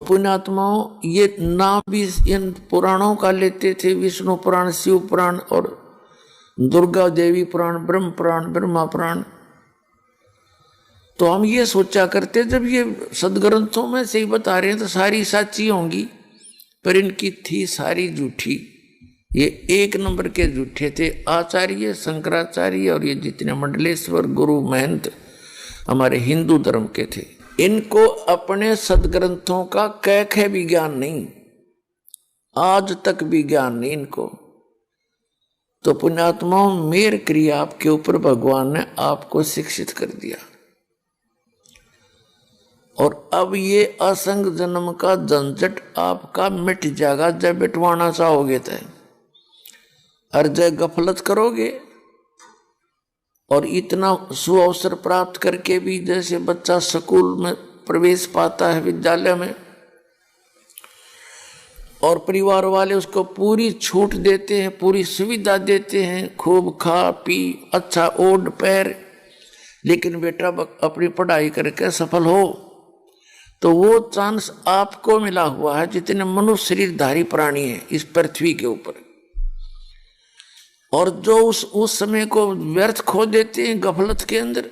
पुण्यात्माओं, ये नाम भी इन पुराणों का लेते थे, विष्णु पुराण, शिव पुराण और दुर्गा देवी पुराण, ब्रह्म पुराण, ब्रह्मा पुराण। तो हम ये सोचा करते जब ये सदग्रंथों में से ही बता रहे हैं तो सारी सच्ची होंगी, पर इनकी थी सारी झूठी। ये एक नंबर के झूठे थे। आचार्य शंकराचार्य और ये जितने मंडलेश्वर गुरु महंत हमारे हिंदू धर्म के थे, इनको अपने सदग्रंथों का कैख भी ज्ञान नहीं, आज तक भी ज्ञान नहीं इनको। तो पुण्यात्माओं, मेर क्रिया आपके ऊपर भगवान ने आपको शिक्षित कर दिया, और अब ये असंग जन्म का झंझट आपका मिट जाएगा जब बिटवाना चाहोगे तो। और जब गफलत करोगे और इतना सुअवसर प्राप्त करके भी, जैसे बच्चा स्कूल में प्रवेश पाता है विद्यालय में, और परिवार वाले उसको पूरी छूट देते हैं, पूरी सुविधा देते हैं, खूब खा पी, अच्छा ओढ़ पैर, लेकिन बेटा अपनी पढ़ाई करके सफल हो, तो वो चांस आपको मिला हुआ है जितने मनुष्य शरीरधारी प्राणी हैं इस पृथ्वी के ऊपर। और जो उस समय को व्यर्थ खो देते हैं गफलत के अंदर,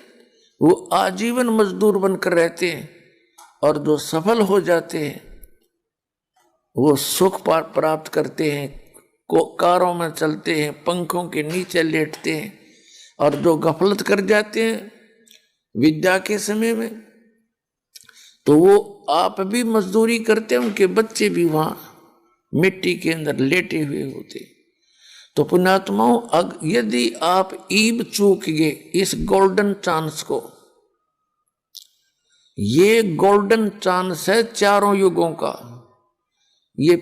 वो आजीवन मजदूर बनकर रहते हैं। और जो सफल हो जाते हैं वो सुख प्राप्त करते हैं, कारों में चलते हैं, पंखों के नीचे लेटते हैं। और जो गफलत कर जाते हैं विद्या के समय में, तो वो आप भी मजदूरी करते हैं, उनके बच्चे भी वहां मिट्टी के अंदर लेटे हुए होते। तो पुण्यात्माओं, यदि आप ईब चूक गए इस गोल्डन चांस को, ये गोल्डन चांस है चारों युगों का, ये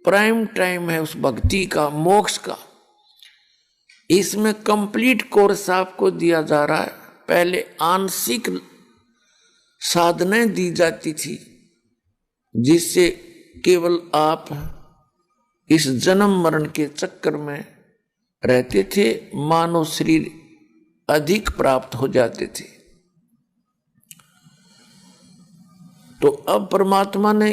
प्राइम टाइम है उस भक्ति का, मोक्ष का। इसमें कंप्लीट कोर्स आपको दिया जा रहा है। पहले आंशिक साधनाएं दी जाती थी जिससे केवल आप इस जन्म मरण के चक्कर में रहते थे, मानव शरीर अधिक प्राप्त हो जाते थे। तो अब परमात्मा ने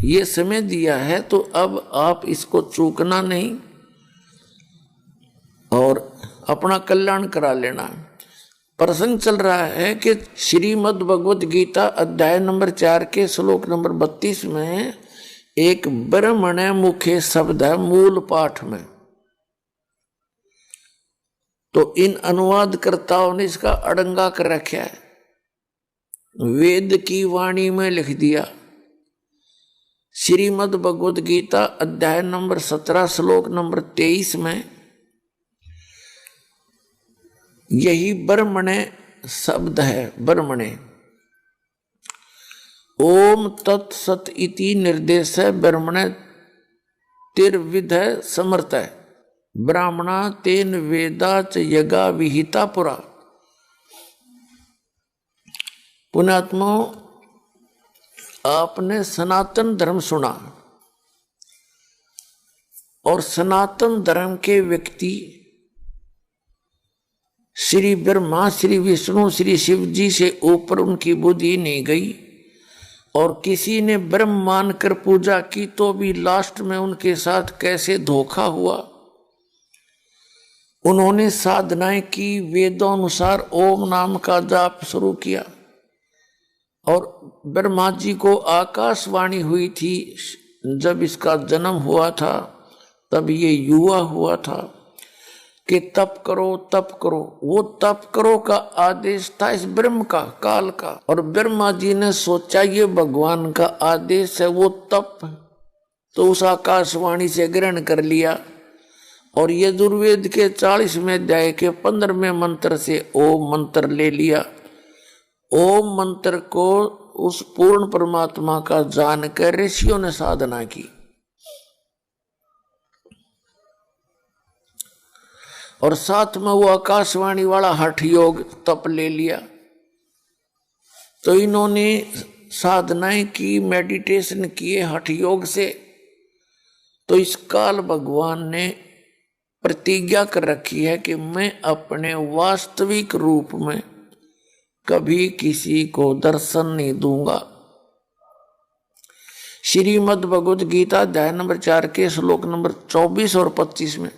ये समय दिया है, तो अब आप इसको चूकना नहीं और अपना कल्याण करा लेना। प्रसंग चल रहा है कि श्रीमद् भगवद गीता अध्याय नंबर 4 के श्लोक नंबर 32 में एक ब्रह्मणे मुखे शब्द है मूल पाठ में। तो इन अनुवादकर्ताओं ने इसका अड़ंगा कर रखा है, वेद की वाणी में लिख दिया। श्रीमद् भगवद गीता अध्याय नंबर 17 श्लोक नंबर 23 में यही ब्रह्मणे शब्द है। ब्रह्मणे ओम तत्सत इति निर्देश है, ब्रह्मणे तिर्विध समर्थ है, ब्राह्मणा तेन वेदा च यगा विहिता पुरा। पुण्यात्माओं, आपने सनातन धर्म सुना, और सनातन धर्म के व्यक्ति श्री ब्रह्मा, श्री विष्णु, श्री शिव जी से ऊपर उनकी बुद्धि नहीं गई, और किसी ने ब्रह्म मानकर पूजा की तो भी लास्ट में उनके साथ कैसे धोखा हुआ। उन्होंने साधनाएं की, वेदोनुसार ओम नाम का जाप शुरू किया, और ब्रह्मा जी को आकाशवाणी हुई थी जब इसका जन्म हुआ था, तब ये युवा हुआ था कि तप करो तप करो। वो तप करो का आदेश था इस ब्रह्म का, काल का, और ब्रह्मा जी ने सोचा ये भगवान का आदेश है, वो तप, तो उस आकाशवाणी से ग्रहण कर लिया। और यजुर्वेद के 40वें अध्याय के 15वें मंत्र से ओम मंत्र ले लिया। ओम मंत्र को उस पूर्ण परमात्मा का जानकर ऋषियों ने साधना की, और साथ में वो आकाशवाणी वाला हठ योग तप ले लिया। तो इन्होंने साधनाएं की, मेडिटेशन किए हठ योग से। तो इस काल भगवान ने प्रतिज्ञा कर रखी है कि मैं अपने वास्तविक रूप में कभी किसी को दर्शन नहीं दूंगा। श्रीमद् भगवद गीता अध्याय नंबर 4 के श्लोक नंबर 24 और 25 में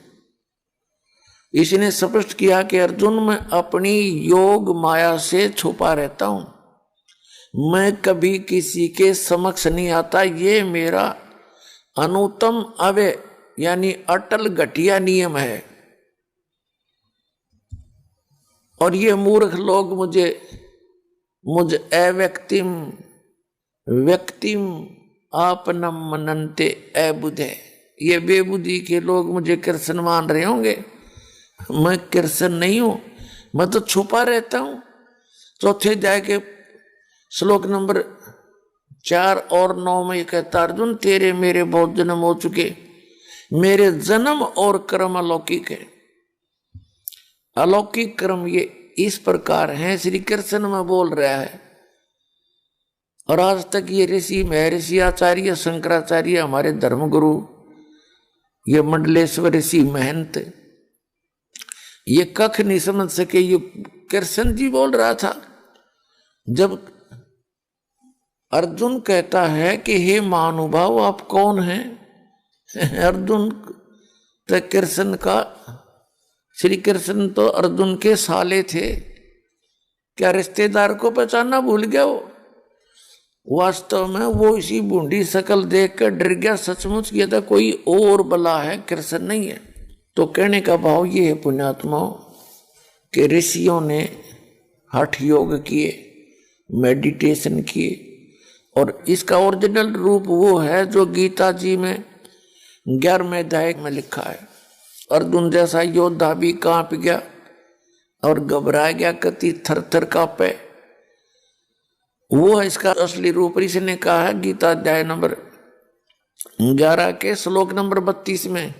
इसने स्पष्ट किया कि अर्जुन, मैं अपनी योग माया से छुपा रहता हूं, मैं कभी किसी के समक्ष नहीं आता। ये मेरा अनुत्तम अव्यय यानी अटल घटिया नियम है। और ये मूर्ख लोग मुझ अव्यक्तिम व्यक्तिम आपनम मनन्ते अबुद्धे, ये बेबुद्धि के लोग मुझे कृष्ण मान रहे होंगे। मैं कृष्ण नहीं हूं, मैं तो छुपा रहता हूं। चौथे अध्याय के श्लोक नंबर 4 और 9 में कहता, अर्जुन तेरे मेरे बहुत जन्म हो चुके, मेरे जन्म और कर्म अलौकिक है। अलौकिक कर्म ये इस प्रकार है, श्री कृष्ण में बोल रहा है। और आज तक ये ऋषि महर्षि आचार्य शंकराचार्य हमारे धर्मगुरु, ये मंडलेश्वर ऋषि महंत, ये कख नहीं समझ सके। ये कृष्ण जी बोल रहा था। जब अर्जुन कहता है कि हे महानुभाव आप कौन हैं, अर्जुन तो कृष्ण का, श्री कृष्ण तो अर्जुन के साले थे, क्या रिश्तेदार को पहचानना भूल गया वो? वास्तव में वो इसी बूंदी शकल देख कर डर गया, सचमुच किया था कोई और बला है, कृष्ण नहीं है। तो कहने का भाव ये है पुण्यात्माओं कि ऋषियों ने हठ योग किए, मेडिटेशन किए, और इसका ओरिजिनल रूप वो है जो गीता जी में 11वें अध्याय में लिखा है। अर्जुन जैसा योद्धा भी कांप गया और घबरा गया, कति थर थर कांपे, वो है इसका असली रूप। इसने कहा है गीता अध्याय नंबर 11 के श्लोक नंबर 32 में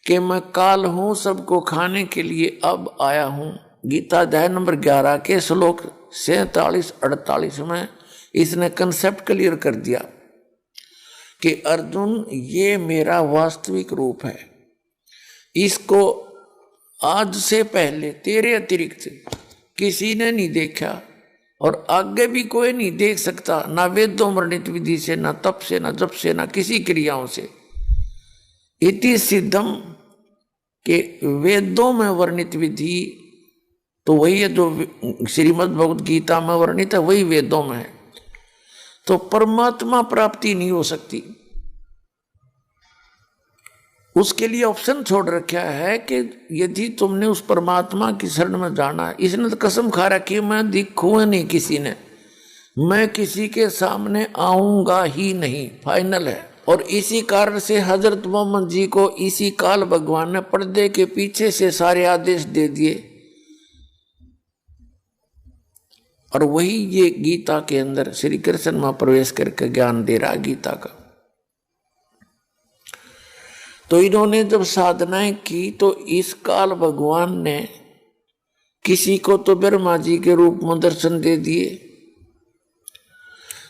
कि मैं काल हूं, सबको खाने के लिए अब आया हूं। गीता अध्याय नंबर 11 के श्लोक 47-48 में इसने कंसेप्ट क्लियर कर दिया कि अर्जुन ये मेरा वास्तविक रूप है। इसको आज से पहले तेरे अतिरिक्त किसी ने नहीं देखा और आगे भी कोई नहीं देख सकता, ना वेदों वर्णित विधि से, ना तप से, ना जप से, ना किसी क्रियाओं से। इति सिद्धम के वेदों में वर्णित विधि तो वही है जो श्रीमद् भगवद गीता में वर्णित है, वही वेदों में है। तो परमात्मा प्राप्ति नहीं हो सकती। उसके लिए ऑप्शन छोड़ रखा है कि यदि तुमने उस परमात्मा की शरण में जाना है। इसने तो कसम खा रखी मैं दिखूं नहीं किसी ने, मैं किसी के सामने आऊंगा ही नहीं, फाइनल है। और इसी कारण से हजरत मोहम्मद जी को इसी काल भगवान ने पर्दे के पीछे से सारे आदेश दे दिए, और वही ये गीता के अंदर श्री कृष्ण में प्रवेश करके ज्ञान दे रहा गीता का। तो इन्होंने जब साधनाएं की तो इस काल भगवान ने किसी को तो ब्रह्मा जी के रूप में दर्शन दे दिए।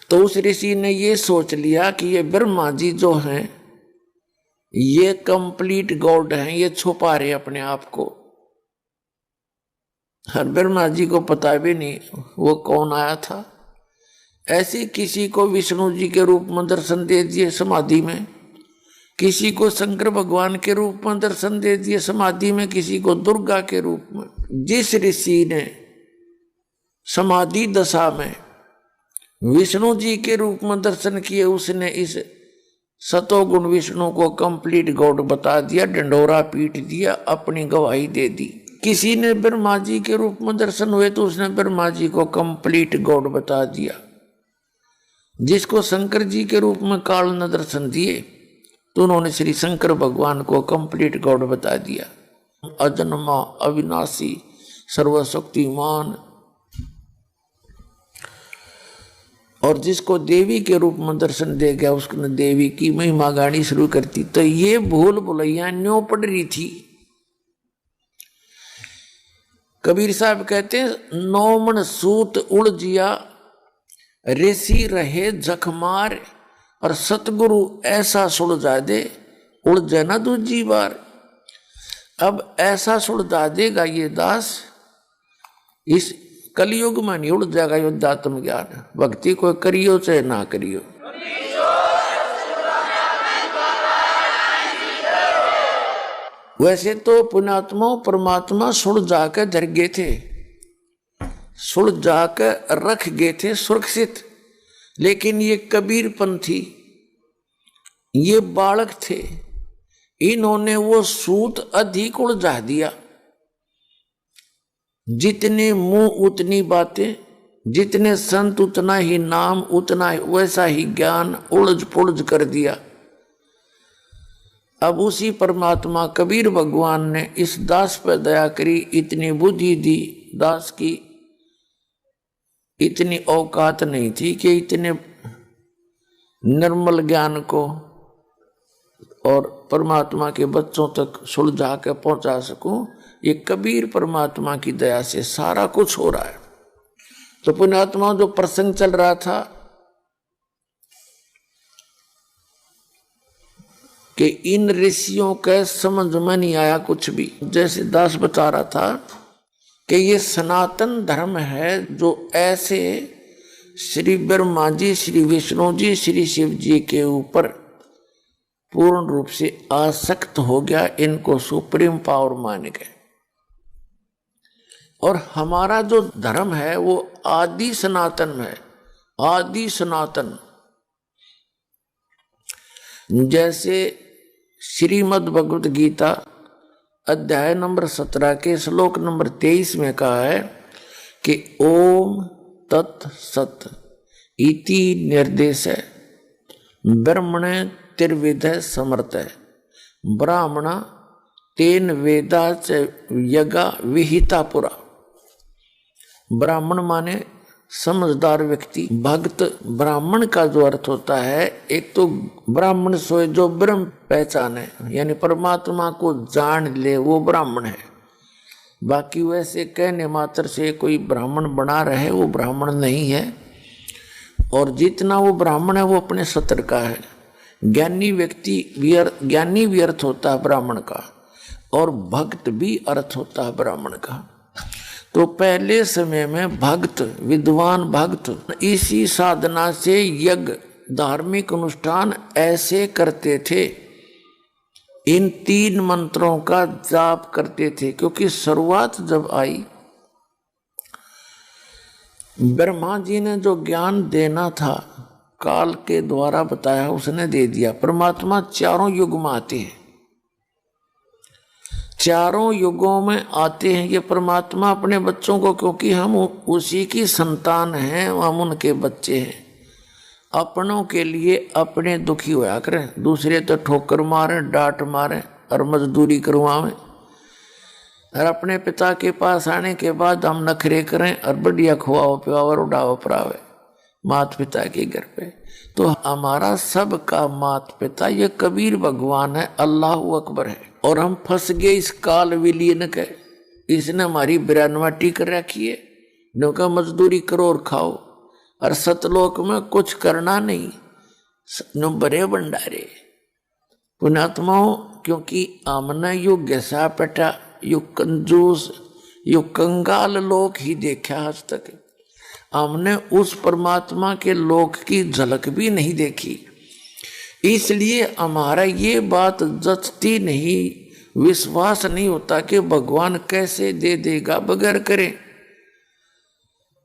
तो उस ऋषि ने ये सोच लिया कि ये ब्रह्मा जी जो हैं ये कंप्लीट गॉड हैं, ये छुपा रहे अपने आप को। हर ब्रह्मा जी को पता भी नहीं वो कौन आया था। ऐसे किसी को विष्णु जी के रूप में दर्शन दे दिए समाधि में, किसी को शंकर भगवान के रूप में दर्शन दे दिए समाधि में, किसी को दुर्गा के रूप में। जिस ऋषि ने समाधि दशा में विष्णु जी के रूप में दर्शन किए उसने इस सतोगुण विष्णु को कंप्लीट गॉड बता दिया, डंडोरा पीट दिया, अपनी गवाही दे दी। किसी ने ब्रह्मा जी के रूप में दर्शन हुए तो उसने ब्रह्मा जी को कंप्लीट गॉड बता दिया। जिसको शंकर जी के रूप में काल ने दर्शन दिए तो उन्होंने श्री शंकर भगवान को कंप्लीट गॉड बता दिया, अजन्मा अविनाशी सर्वशक्तिमान। और जिसको देवी के रूप में दर्शन दे गया उसने देवी की महिमा गानी शुरू करती। तो ये भूल भुलैया न्यों पड़ रही थी। कबीर साहब कहते हैं 9 मन सूत उलझिया ऋषि रहे जखमार, और सतगुरु ऐसा सुलझा दे उलझे ना दूजी बार। अब ऐसा सुलझा देगा ये दास, इस कलयुग में नहीं उड़ जाएगा युद्धात्म ज्ञान। भक्ति को करियो चाहे ना करियो। वैसे तो पुण्यात्मा परमात्मा सुड़ जाकर धर गए थे, सुड़ जाकर रख गए थे सुरक्षित, लेकिन ये कबीरपंथी, ये बालक थे, इन्होंने वो सूत अधिक उलझा दिया। जितने मुंह उतनी बातें, जितने संत उतना ही नाम, उतना वैसा ही ज्ञान, उलझ पुलझ कर दिया। अब उसी परमात्मा कबीर भगवान ने इस दास पर दया करी, इतनी बुद्धि दी। दास की इतनी औकात नहीं थी कि इतने निर्मल ज्ञान को और परमात्मा के बच्चों तक सुलझा के पहुंचा सकूं। ये कबीर परमात्मा की दया से सारा कुछ हो रहा है। तो पुण्यात्मा जो प्रसंग चल रहा था कि इन ऋषियों के समझ में नहीं आया कुछ भी। जैसे दास बता रहा था कि ये सनातन धर्म है जो ऐसे श्री ब्रह्मा जी, श्री विष्णु जी, श्री शिव जी के ऊपर पूर्ण रूप से आसक्त हो गया, इनको सुप्रीम पावर मान गए। और हमारा जो धर्म है वो आदि सनातन है, आदि सनातन। जैसे श्रीमद् भगवत गीता अध्याय नंबर 17 के श्लोक नंबर 23 में कहा है कि ओम तत् सत इति निर्देश है ब्रह्मणे त्रिविध समर्थ है ब्राह्मण तेन वेदा च यज्ञ विहिता पुरा। ब्राह्मण माने समझदार व्यक्ति, भक्त। ब्राह्मण का जो अर्थ होता है, एक तो ब्राह्मण सोए जो ब्रह्म पहचाने, यानी परमात्मा को जान ले, वो ब्राह्मण है। बाकी वैसे कहने मात्र से कोई ब्राह्मण बना रहे, वो ब्राह्मण नहीं है। और जितना वो ब्राह्मण है वो अपने सत्र का है। ज्ञानी व्यक्ति ज्ञानी भी अर्थ होता है ब्राह्मण का, और भक्त भी अर्थ होता है ब्राह्मण का। तो पहले समय में भक्त, विद्वान भक्त इसी साधना से यज्ञ, धार्मिक अनुष्ठान ऐसे करते थे, इन 3 मंत्रों का जाप करते थे। क्योंकि शुरुआत जब आई, ब्रह्मा जी ने जो ज्ञान देना था काल के द्वारा बताया, उसने दे दिया। परमात्मा चारों युग में आते हैं, चारों युगों में आते हैं ये परमात्मा अपने बच्चों को, क्योंकि हम उसी की संतान हैं, हम उनके बच्चे हैं। अपनों के लिए अपने दुखी होया करें, दूसरे तो ठोकर मारे, डांट मारे और मजदूरी करवावें, और अपने पिता के पास आने के बाद हम नखरे करें और बढ़िया खुआओ पिवाओ और उड़ाओ परावे माता पिता के घर पे। तो हमारा सबका माता पिता ये कबीर भगवान है, अल्लाह अकबर है। और हम फंस गए इस काल विलीन के। इसने हमारी बिरानवाटी कर रखी है, नौका मजदूरी करो और खाओ, और सतलोक में कुछ करना नहीं, नो बड़े भंडारे। पुण्यात्माओं, क्योंकि हमने यु घसा पटा, यु कंजूस, यु कंगाल लोक ही देखा आज तक। हमने उस परमात्मा के लोक की झलक भी नहीं देखी, इसलिए हमारा ये बात जचती नहीं, विश्वास नहीं होता कि भगवान कैसे दे देगा बगैर करे।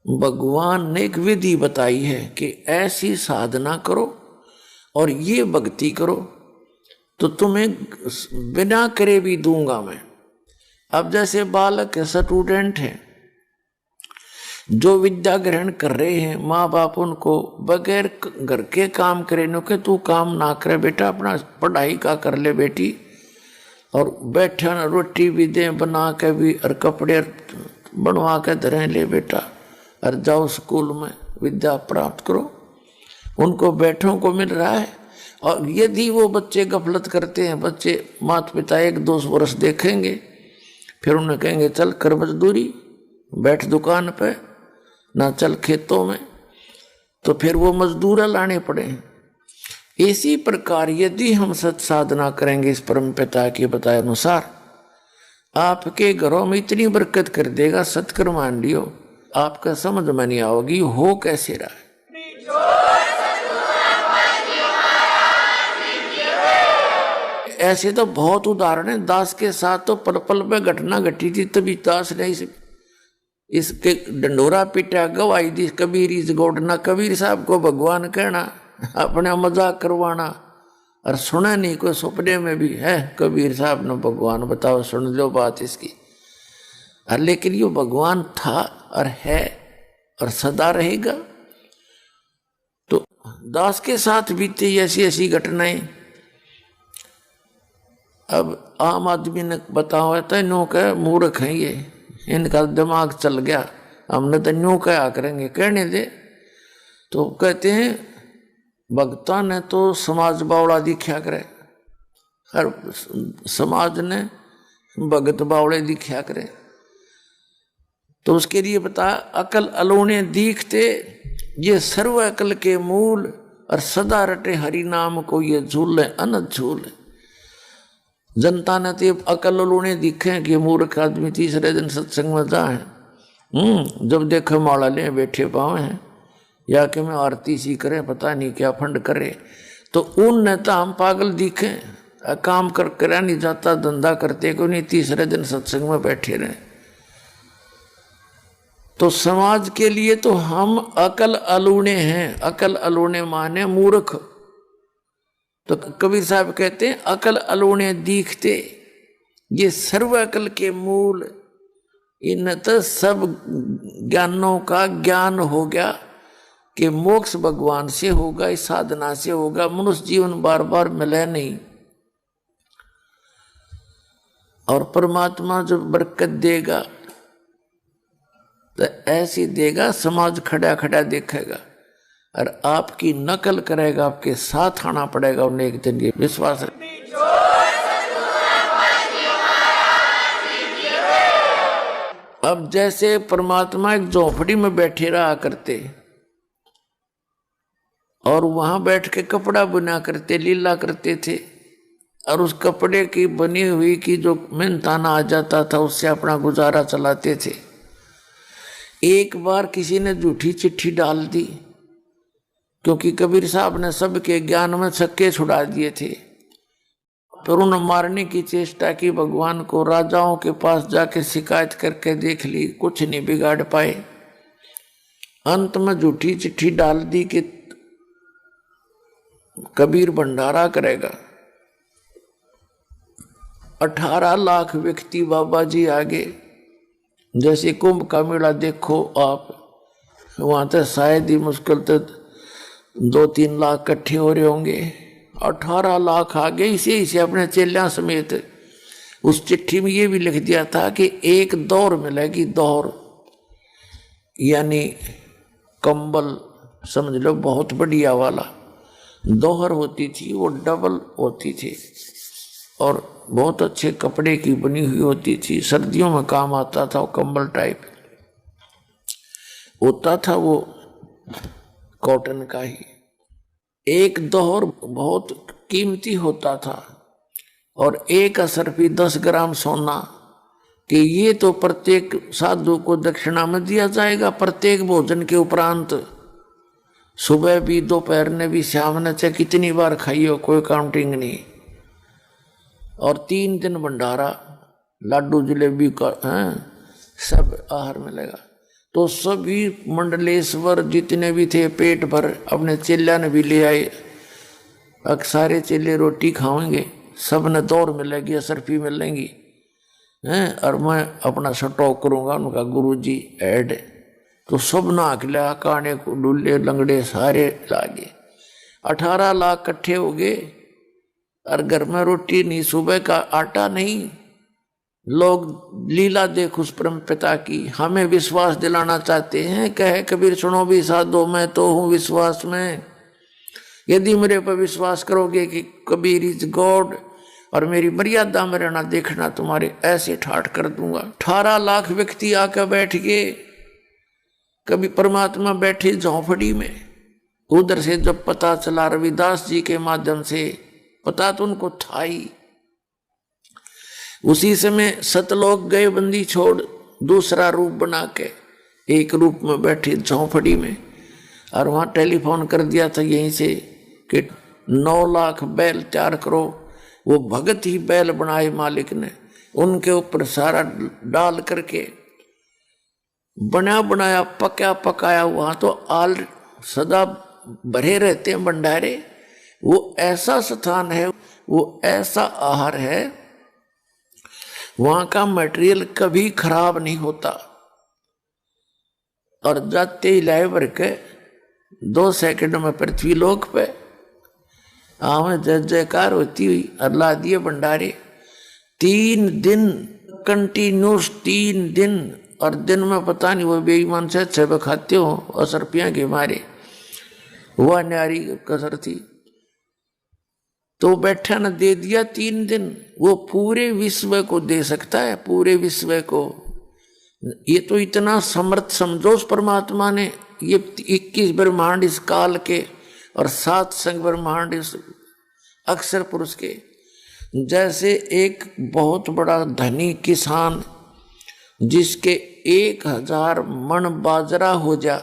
भगवान ने एक विधि बताई है कि ऐसी साधना करो और ये भक्ति करो तो तुम्हें बिना करे भी दूंगा मैं। अब जैसे बालक है, स्टूडेंट है, जो विद्या ग्रहण कर रहे हैं, माँ बाप उनको बगैर घर के काम करे नो के तू काम ना करे बेटा, अपना पढ़ाई का कर ले बेटी, और बैठे ना रोटी भी दे बना के भी, और कपड़े बनवा के धरे ले बेटा, और जाओ स्कूल में विद्या प्राप्त करो। उनको बैठों को मिल रहा है। और यदि वो बच्चे गफलत करते हैं, बच्चे माता पिता 1-2 वर्ष देखेंगे, फिर उन्हें कहेंगे चल कर मजदूरी, बैठ दुकान पे, ना चल खेतों में, तो फिर वो मजदूर लाने पड़े। इसी प्रकार यदि हम सत साधना करेंगे इस परम पिता के बताए अनुसार, आपके घरों में इतनी बरकत कर देगा, सत्कर मान लियो, आपका समझ में नहीं आओगी हो कैसे रहा है। ऐसे तो बहुत उदाहरण है। दास के साथ तो पल पल में घटना घटी थी, तभी दास ने इसके डंडोरा पिटा, गवाही दी, कबीर इज गॉड। ना कबीर साहब को भगवान कहना, अपने मजाक करवाना, और सुना नहीं कोई सपने में भी है कबीर साहब ने भगवान, बताओ सुन लो बात इसकी। और लेकिन ये भगवान था और है और सदा रहेगा। तो दास के साथ बीती ऐसी ऐसी घटनाएं। अब आम आदमी ने बताओ तो नो कह मूर्ख है ये, इनका दिमाग चल गया, हमने तो न्यू क्या करेंगे, कहने दे। तो कहते हैं भक्ता ने तो समाज बावड़ा दिखा करे, हर समाज ने भगत बावड़े दिखा करे। तो उसके लिए बता, अकल अलोने दीखते ये सर्व अकल के मूल, और सदा रटे हरि नाम को ये झूल अनंत झूल। जनता ने तो अकल अलोने दिखे कि मूर्ख आदमी तीसरे दिन सत्संग में जा है, जब देखो माला ले बैठे पावे हैं, या कि मैं आरती सी करे, पता नहीं क्या फंड करे। तो उन तो हम पागल दिखे, काम कर करा नहीं जाता, धंधा करते को नहीं, तीसरे दिन सत्संग में बैठे रहे। तो समाज के लिए तो हम अकल अलूने हैं। अकल अलूने माने मूर्ख। तो कबीर साहब कहते हैं अकल अलूने दिखते ये सर्व अकल के मूल। इन तो सब ज्ञानों का ज्ञान हो गया कि मोक्ष भगवान से होगा, इस साधना से होगा, मनुष्य जीवन बार बार मिले नहीं। और परमात्मा जब बरकत देगा तो ऐसी देगा, समाज खड़ा खड़ा देखेगा और आपकी नकल करेगा, आपके साथ आना पड़ेगा उन्हें एक दिन, ये विश्वास है। अब जैसे परमात्मा एक झोपड़ी में बैठे रहा करते और वहां बैठ के कपड़ा बुना करते, लीला करते थे, और उस कपड़े की बनी हुई की जो मेहनताना आ जाता था उससे अपना गुजारा चलाते थे। एक बार किसी ने झूठी चिट्ठी डाल दी, क्योंकि कबीर साहब ने सबके ज्ञान में छक्के छुड़ा दिए थे, फिर उन्हें मारने की चेष्टा की भगवान को। राजाओं के पास जाके शिकायत करके देख ली, कुछ नहीं बिगाड़ पाए। अंत में झूठी चिट्ठी डाल दी कि कबीर भंडारा करेगा। 18 लाख व्यक्ति बाबा जी आगे, जैसे कुंभ का मेला देखो आप, वहां तक शायद ही मुश्किल तो 2-3 लाख इकट्ठे हो रहे होंगे। 18 लाख आगे इसे अपने चेलियां समेत। उस चिट्ठी में ये भी लिख दिया था कि एक दौर मिलेगी, दौर यानी कंबल समझ लो, बहुत बढ़िया वाला। दोहर होती थी, वो डबल होती थी और बहुत अच्छे कपड़े की बनी हुई होती थी, सर्दियों में काम आता था। वो कंबल टाइप होता था, वो कॉटन का ही। एक दोहर बहुत कीमती होता था और एक असरफी 10 ग्राम सोना, कि ये तो प्रत्येक साधु को दक्षिणा में दिया जाएगा प्रत्येक भोजन के उपरांत। सुबह भी, दोपहर ने भी, शाम ने, चाहे कितनी बार खाइयो, कोई काउंटिंग नहीं। और 3 दिन भंडारा, लाडू जलेबी का सब आहार मिलेगा। तो सभी मंडलेश्वर जितने भी थे पेट भर अपने चेला ने भी ले आए। अब सारे चेले रोटी खाएंगे, सब ने दौड़ मिलेगी, असरफी मिलेंगी हैं, और मैं अपना स्टॉक करूँगा। उनका गुरुजी ऐड। तो सब ना खिला, काने को डुल्ले लंगड़े सारे लागे। 18 लाख इकट्ठे हो गए और घर में रोटी नहीं, सुबह का आटा नहीं। लोग लीला देख उस परम पिता की, हमें विश्वास दिलाना चाहते हैं। कहे कबीर सुनो भी साधो, मैं तो हूँ विश्वास में। यदि मेरे पर विश्वास करोगे कि कबीर इज गॉड और मेरी मर्यादा में रहना, देखना तुम्हारे ऐसे ठाठ कर दूंगा। 18 लाख व्यक्ति आकर बैठ गए। कभी परमात्मा बैठे झोंपड़ी में। उधर से जब पता चला रविदास जी के माध्यम से, पता तो उनको था ही, उसी समय सतलोक गए बंदी छोड़, दूसरा रूप बना के एक रूप में बैठे झोंपड़ी में। और वहाँ टेलीफोन कर दिया था यहीं से कि 9 लाख बैल तैयार करो, वो भगत ही बैल बनाए मालिक ने, उनके ऊपर सारा डाल करके बना बनाया पका पकाया। वहां तो आल सदा भरे रहते हैं भंडारे। वो ऐसा स्थान है, वो ऐसा आहार है, वहां का मटेरियल कभी खराब नहीं होता। और जाते ही लाए भर के 2 सेकंड में पृथ्वी लोक पे हमें जय जयकार होती हुई अल्लाह दिए भंडारे। 3 दिन कंटिन्यूस, 3 दिन। और दिन में पता नहीं वो बेईमान से अच्छे खाते हो असरपिया के मारे, वह न्यारी कसर थी। तो बैठा न दे दिया 3 दिन, वो पूरे विश्व को दे सकता है, पूरे विश्व को। ये तो इतना समर्थ समझो उस परमात्मा ने। ये 21 ब्रह्मांड इस काल के और 7 संग ब्रह्मांड इस अक्षर पुरुष के। जैसे एक बहुत बड़ा धनी किसान जिसके 1000 मन बाजरा हो जा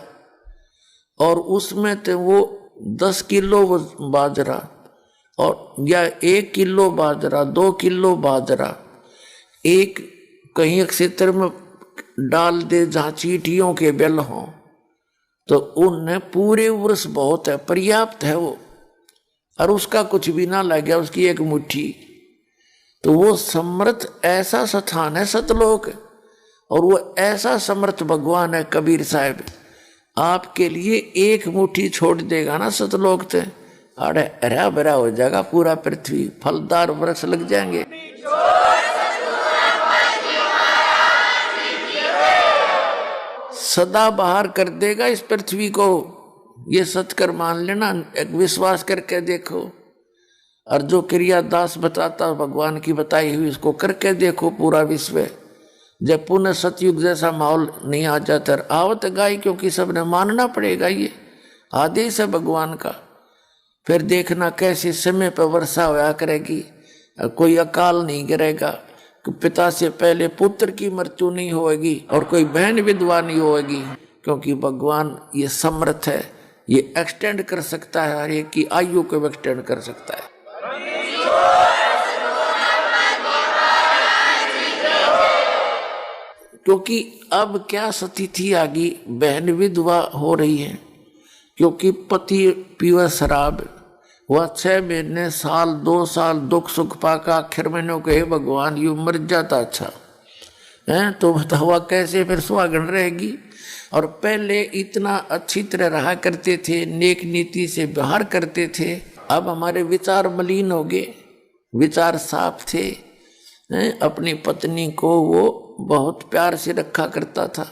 और उसमें तो वो 10 किलो बाजरा और या 1 किलो बाजरा, 2 किलो बाजरा एक कहीं क्षेत्र में डाल दे जहाँ चींटियों के बेल हों, तो उनने पूरे वर्ष बहुत है, पर्याप्त है वो। और उसका कुछ भी ना लग गया, उसकी एक मुट्ठी। तो वो समर्थ ऐसा स्थान है सतलोक, और वो ऐसा समर्थ भगवान है कबीर साहब। आपके लिए एक मुट्ठी छोड़ देगा ना सतलोक से, अरे हरा भरा हो जाएगा पूरा पृथ्वी, फलदार वृक्ष लग जाएंगे। सदा बाहर कर देगा इस पृथ्वी को, ये सत्कर मान लेना, एक विश्वास करके देखो। और जो क्रिया दास बताता भगवान की बताई हुई इसको करके देखो पूरा विश्व। जब पुनः सतयुग जैसा माहौल नहीं आ जाता, आवत गाय, क्योंकि सबने मानना पड़ेगा ये आदेश है भगवान का। फिर देखना कैसे समय पर वर्षा होया करेगी, कोई अकाल नहीं गिरेगा, पिता से पहले पुत्र की मृत्यु नहीं होगी और कोई बहन विधवा नहीं होगी, क्योंकि भगवान ये समर्थ है, ये एक्सटेंड कर सकता है, हर एक की आयु को एक्सटेंड कर सकता है। क्योंकि अब क्या स्थिति आ गई, बहन विधवा हो रही है क्योंकि पति पीवा शराब, वह 6 महीने, साल, 2 साल दुख सुख पाका, आखिर महीनों को हे भगवान यू मर जाता अच्छा है, तो बताओ कैसे फिर सुहागन रहेगी। और पहले इतना अच्छी तरह रहा करते थे, नेक नीति से व्यवहार करते थे, अब हमारे विचार मलिन हो गए, विचार साफ थे। अपनी पत्नी को वो बहुत प्यार से रखा करता था,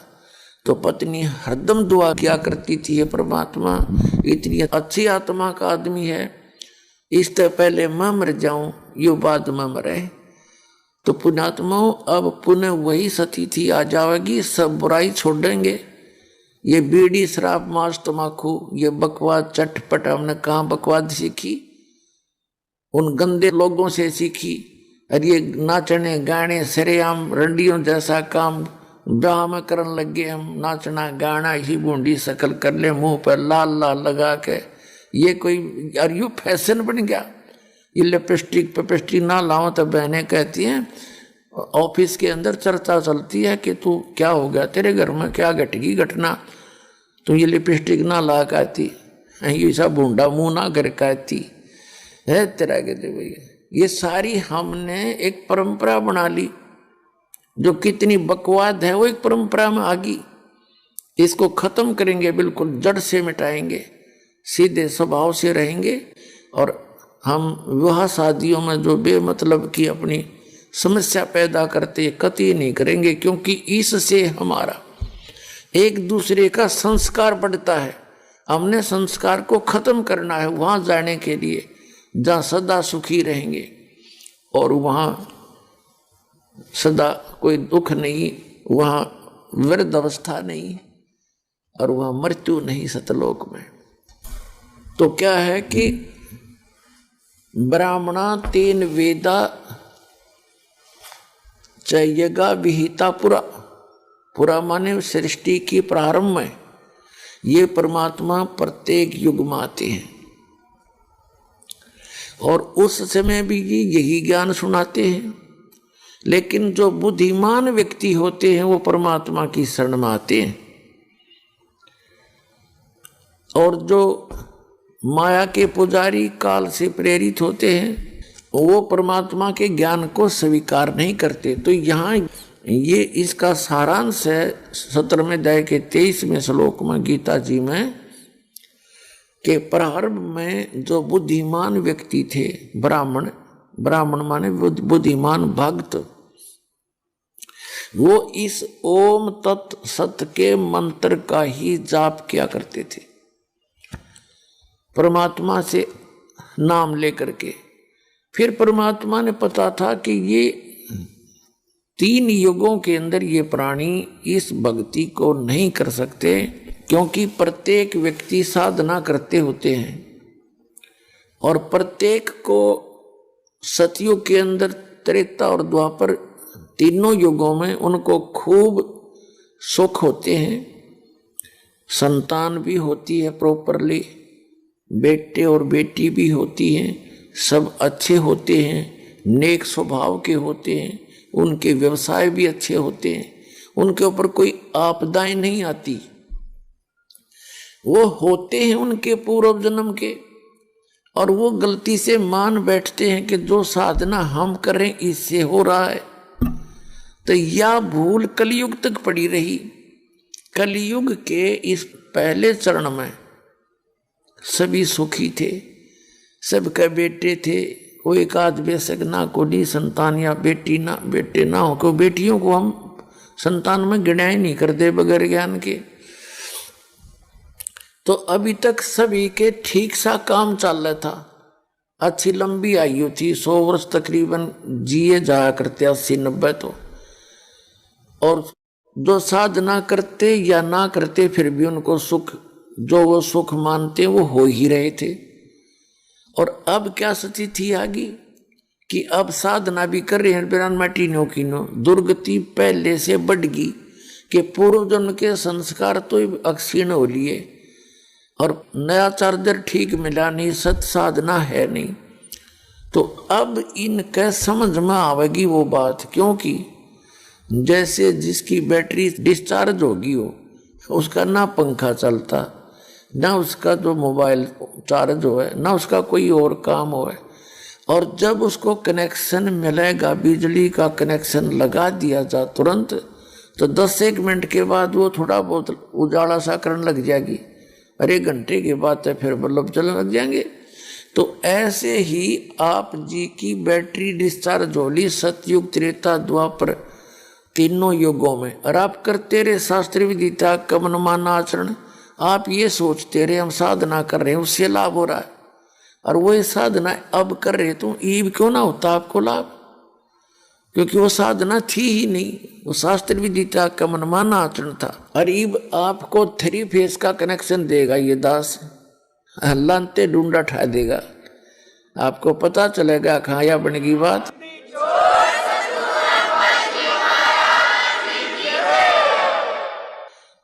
तो पत्नी हरदम दुआ किया करती थी, ये परमात्मा इतनी अच्छी आत्मा का आदमी है, इससे पहले मैं मर जाऊं, यो बाद में मरे। तो पुण्यात्माओं अब पुनः वही स्थिति आ जाएगी, सब बुराई छोड़ेंगे। ये बीड़ी शराब मांस तमाकू ये बकवाद चटपट हमने कहाँ बकवाद सीखी, उन गंदे लोगों से सीखी। और ये नाचने गाने सरेआम रंडियों जैसा काम ब्याह में करने लगे हम, नाचना गाना ही बूंदी शकल कर ले, मुंह पर लाल लाल लगा के, ये कोई यार यू फैशन बन गया। ये लिपस्टिक पेपस्टिक ना लाओ तो बहनें कहती हैं, ऑफिस के अंदर चर्चा चलती है कि तू क्या हो गया, तेरे घर में क्या घटेगी घटना, तू ये लिपस्टिक ना ला कहती, ये सब बूंदा मुँह ना कर कहती है तेरा कहते भैया। ये सारी हमने एक परंपरा बना ली, जो कितनी बकवाद है वो एक परंपरा में आ गई। इसको खत्म करेंगे, बिल्कुल जड़ से मिटाएंगे, सीधे स्वभाव से रहेंगे। और हम विवाह शादियों में जो बेमतलब की अपनी समस्या पैदा करते कतई नहीं करेंगे, क्योंकि इससे हमारा एक दूसरे का संस्कार बढ़ता है। हमने संस्कार को खत्म करना है वहां जाने के लिए जहाँ सदा सुखी रहेंगे और वहाँ सदा कोई दुख नहीं, वहाँ वृद्ध अवस्था नहीं और वहाँ मृत्यु नहीं सतलोक में। तो क्या है कि ब्राह्मणा 3 वेदा चयगा विहिता पुरा, पुरा माने सृष्टि की प्रारंभ में, ये परमात्मा प्रत्येक युग में आते हैं और उस समय भी यही ज्ञान सुनाते हैं। लेकिन जो बुद्धिमान व्यक्ति होते हैं वो परमात्मा की शरण में आते हैं, और जो माया के पुजारी काल से प्रेरित होते हैं वो परमात्मा के ज्ञान को स्वीकार नहीं करते। तो यहाँ ये इसका सारांश है 17वें अध्याय के 23वें श्लोक में गीता जी में, कि प्रारंभ में जो बुद्धिमान व्यक्ति थे, ब्राह्मण माने बुद्धिमान भक्त, वो इस ओम तत् सत के मंत्र का ही जाप किया करते थे, परमात्मा से नाम लेकर के। फिर परमात्मा ने पता था कि ये 3 युगों के अंदर ये प्राणी इस भक्ति को नहीं कर सकते, क्योंकि प्रत्येक व्यक्ति साधना करते होते हैं, और प्रत्येक को सतयुग के अंदर, त्रेता और द्वापर तीनों युगों में उनको खूब सुख होते हैं, संतान भी होती है प्रॉपरली, बेटे और बेटी भी होती हैं, सब अच्छे होते हैं, नेक स्वभाव के होते हैं, उनके व्यवसाय भी अच्छे होते हैं, उनके ऊपर कोई आपदाएं नहीं आती, वो होते हैं उनके पूर्व जन्म के। और वो गलती से मान बैठते हैं कि जो साधना हम कर रहे हैं इससे हो रहा है, तो यह भूल कलयुग तक पड़ी रही। कलयुग के इस पहले चरण में सभी सुखी थे, सबके बेटे थे, कोई एक आध बेशक ना कोई संतान या बेटे ना हो, को बेटियों को हम संतान में गिना ही नहीं करते बगैर ज्ञान के। तो अभी तक सभी के ठीक सा काम चल रहा था, अच्छी लंबी आयु थी, 100 वर्ष तकरीबन जिए जाया करते, 80-90 तो। और जो साधना करते या ना करते फिर भी उनको सुख, जो वो सुख मानते वो हो ही रहे थे। और अब क्या स्थिति थी आगे, कि अब साधना भी कर रहे हैं बिना मटीनो कीनो, दुर्गति पहले से बढ़ गई, कि पूर्व जन्म के संस्कार तो अक्षीण हो लिए, और नया चार्जर ठीक मिला नहीं, सत साधना है नहीं। तो अब इनके समझ में आवेगी वो बात, क्योंकि जैसे जिसकी बैटरी डिस्चार्ज होगी हो, उसका ना पंखा चलता, ना उसका जो मोबाइल चार्ज हो है, ना उसका कोई और काम हो है। और जब उसको कनेक्शन मिलेगा, बिजली का कनेक्शन लगा दिया जा तुरंत, तो 10-1 मिनट के बाद वो थोड़ा बहुत उजाला सा करने लग जाएगी, और 1 घंटे के बाद तो फिर बल्ब चलने लग जाएंगे। तो ऐसे ही आप जी की बैटरी डिस्चार्ज होली सतयुग, त्रेता, द्वापर तीनों युगों में, और आप करते रहे शास्त्र विदिता कमन माना आचरण, आप ये सोचते रहे हम साधना कर रहे हैं उससे लाभ हो रहा है, और वो ये साधना अब कर रहे तो ईब क्यों ना होता आपको लाभ, क्योंकि वो साधना थी ही नहीं, वो शास्त्र विदिता का मनमाना आचरण था। और ईब आपको 3 फेस का कनेक्शन देगा ये दास, लानते ढूंढा ठा देगा, आपको पता चलेगा खाया बनेगी बात।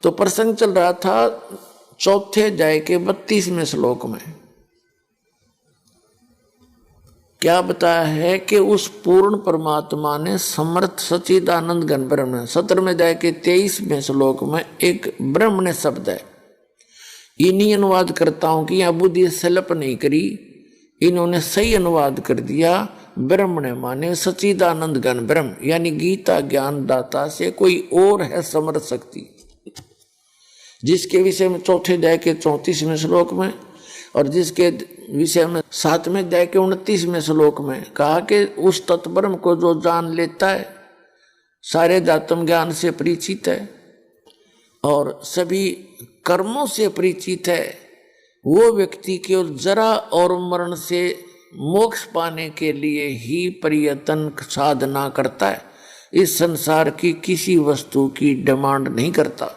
तो प्रसंग चल रहा था 4थे अध्याय के 32वें श्लोक में, क्या बताया है कि उस पूर्ण परमात्मा ने समर्थ सच्चिदानंद घन ब्रह्म, 17वें अध्याय के 23वें श्लोक में एक ब्रह्म ने शब्द है, इन्हीं अनुवाद करता हूं कि यहाँ बुद्धि सलप नहीं करी, इन्होंने सही अनुवाद कर दिया। ब्रह्म ने माने सच्चिदानंद घन ब्रह्म, यानी गीता ज्ञान दाता से कोई और है समर्थ शक्ति, जिसके विषय में 4थे अध्याय के 34वें श्लोक में, और जिसके विषय में 7वें अध्याय के 29वें श्लोक में कहा कि उस तत्ब्रह्म को जो जान लेता है, सारे आत्म ज्ञान से परिचित है और सभी कर्मों से परिचित है, वो व्यक्ति केवल जरा और मरण से मोक्ष पाने के लिए ही प्रयत्न साधना करता है, इस संसार की किसी वस्तु की डिमांड नहीं करता।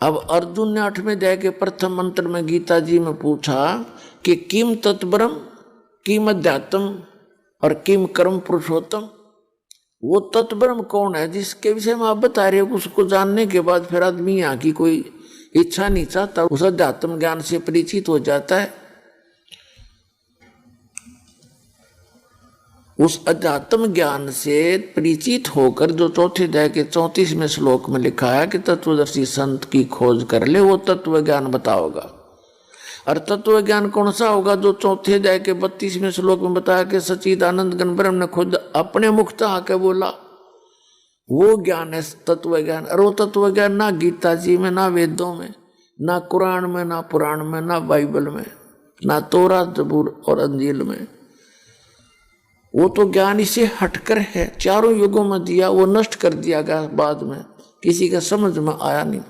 अब अर्जुन ने 8वें अध्याय के प्रथम मंत्र में गीता जी में पूछा कि किम तत्ब्रह्म, किम अध्यात्म और किम कर्म पुरुषोत्तम, वो तत्ब्रह्म कौन है जिसके विषय में आप बता रहे हो, उसको जानने के बाद फिर आदमी यहाँ की कोई इच्छा नहीं चाहता, उस अध्यात्म ज्ञान से परिचित हो जाता है, उस अध्यात्म ज्ञान से परिचित होकर जो चौथे अध्याय के 34वें श्लोक में लिखा है कि तत्वदर्शी संत की खोज कर ले, वो तत्व ज्ञान बताओगा। और तत्व ज्ञान कौन सा होगा? जो चौथे अध्याय के 32वें श्लोक में बताया कि सच्चिदानंद घन ब्रह्म ने खुद अपने मुख से आके बोला, वो ज्ञान है तत्व ज्ञान। और वो तत्व ज्ञान ना गीता जी में, ना वेदों में, ना कुरान में, ना पुराण में, ना बाइबल में, ना तोरा जबूर और अंजील में। वो तो ज्ञान इसे हटकर है, चारों युगों में दिया, वो नष्ट कर दिया गया बाद में, किसी का समझ में आया नहीं।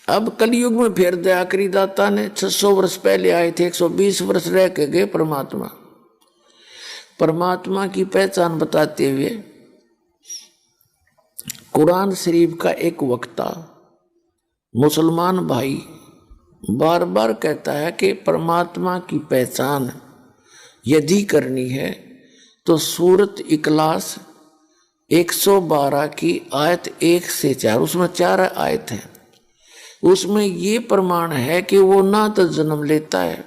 अब कलयुग में फिर दया करी दाता ने, 600 वर्ष पहले आए थे, 120 वर्ष रह के गए परमात्मा। परमात्मा की पहचान बताते हुए कुरान शरीफ का एक वक्ता मुसलमान भाई बार बार कहता है कि परमात्मा की पहचान यदि करनी है तो सूरत इखलास 112 की आयत 1 से 4, उसमें 4 आयत हैं, उसमें ये प्रमाण है कि वो ना तो जन्म लेता है,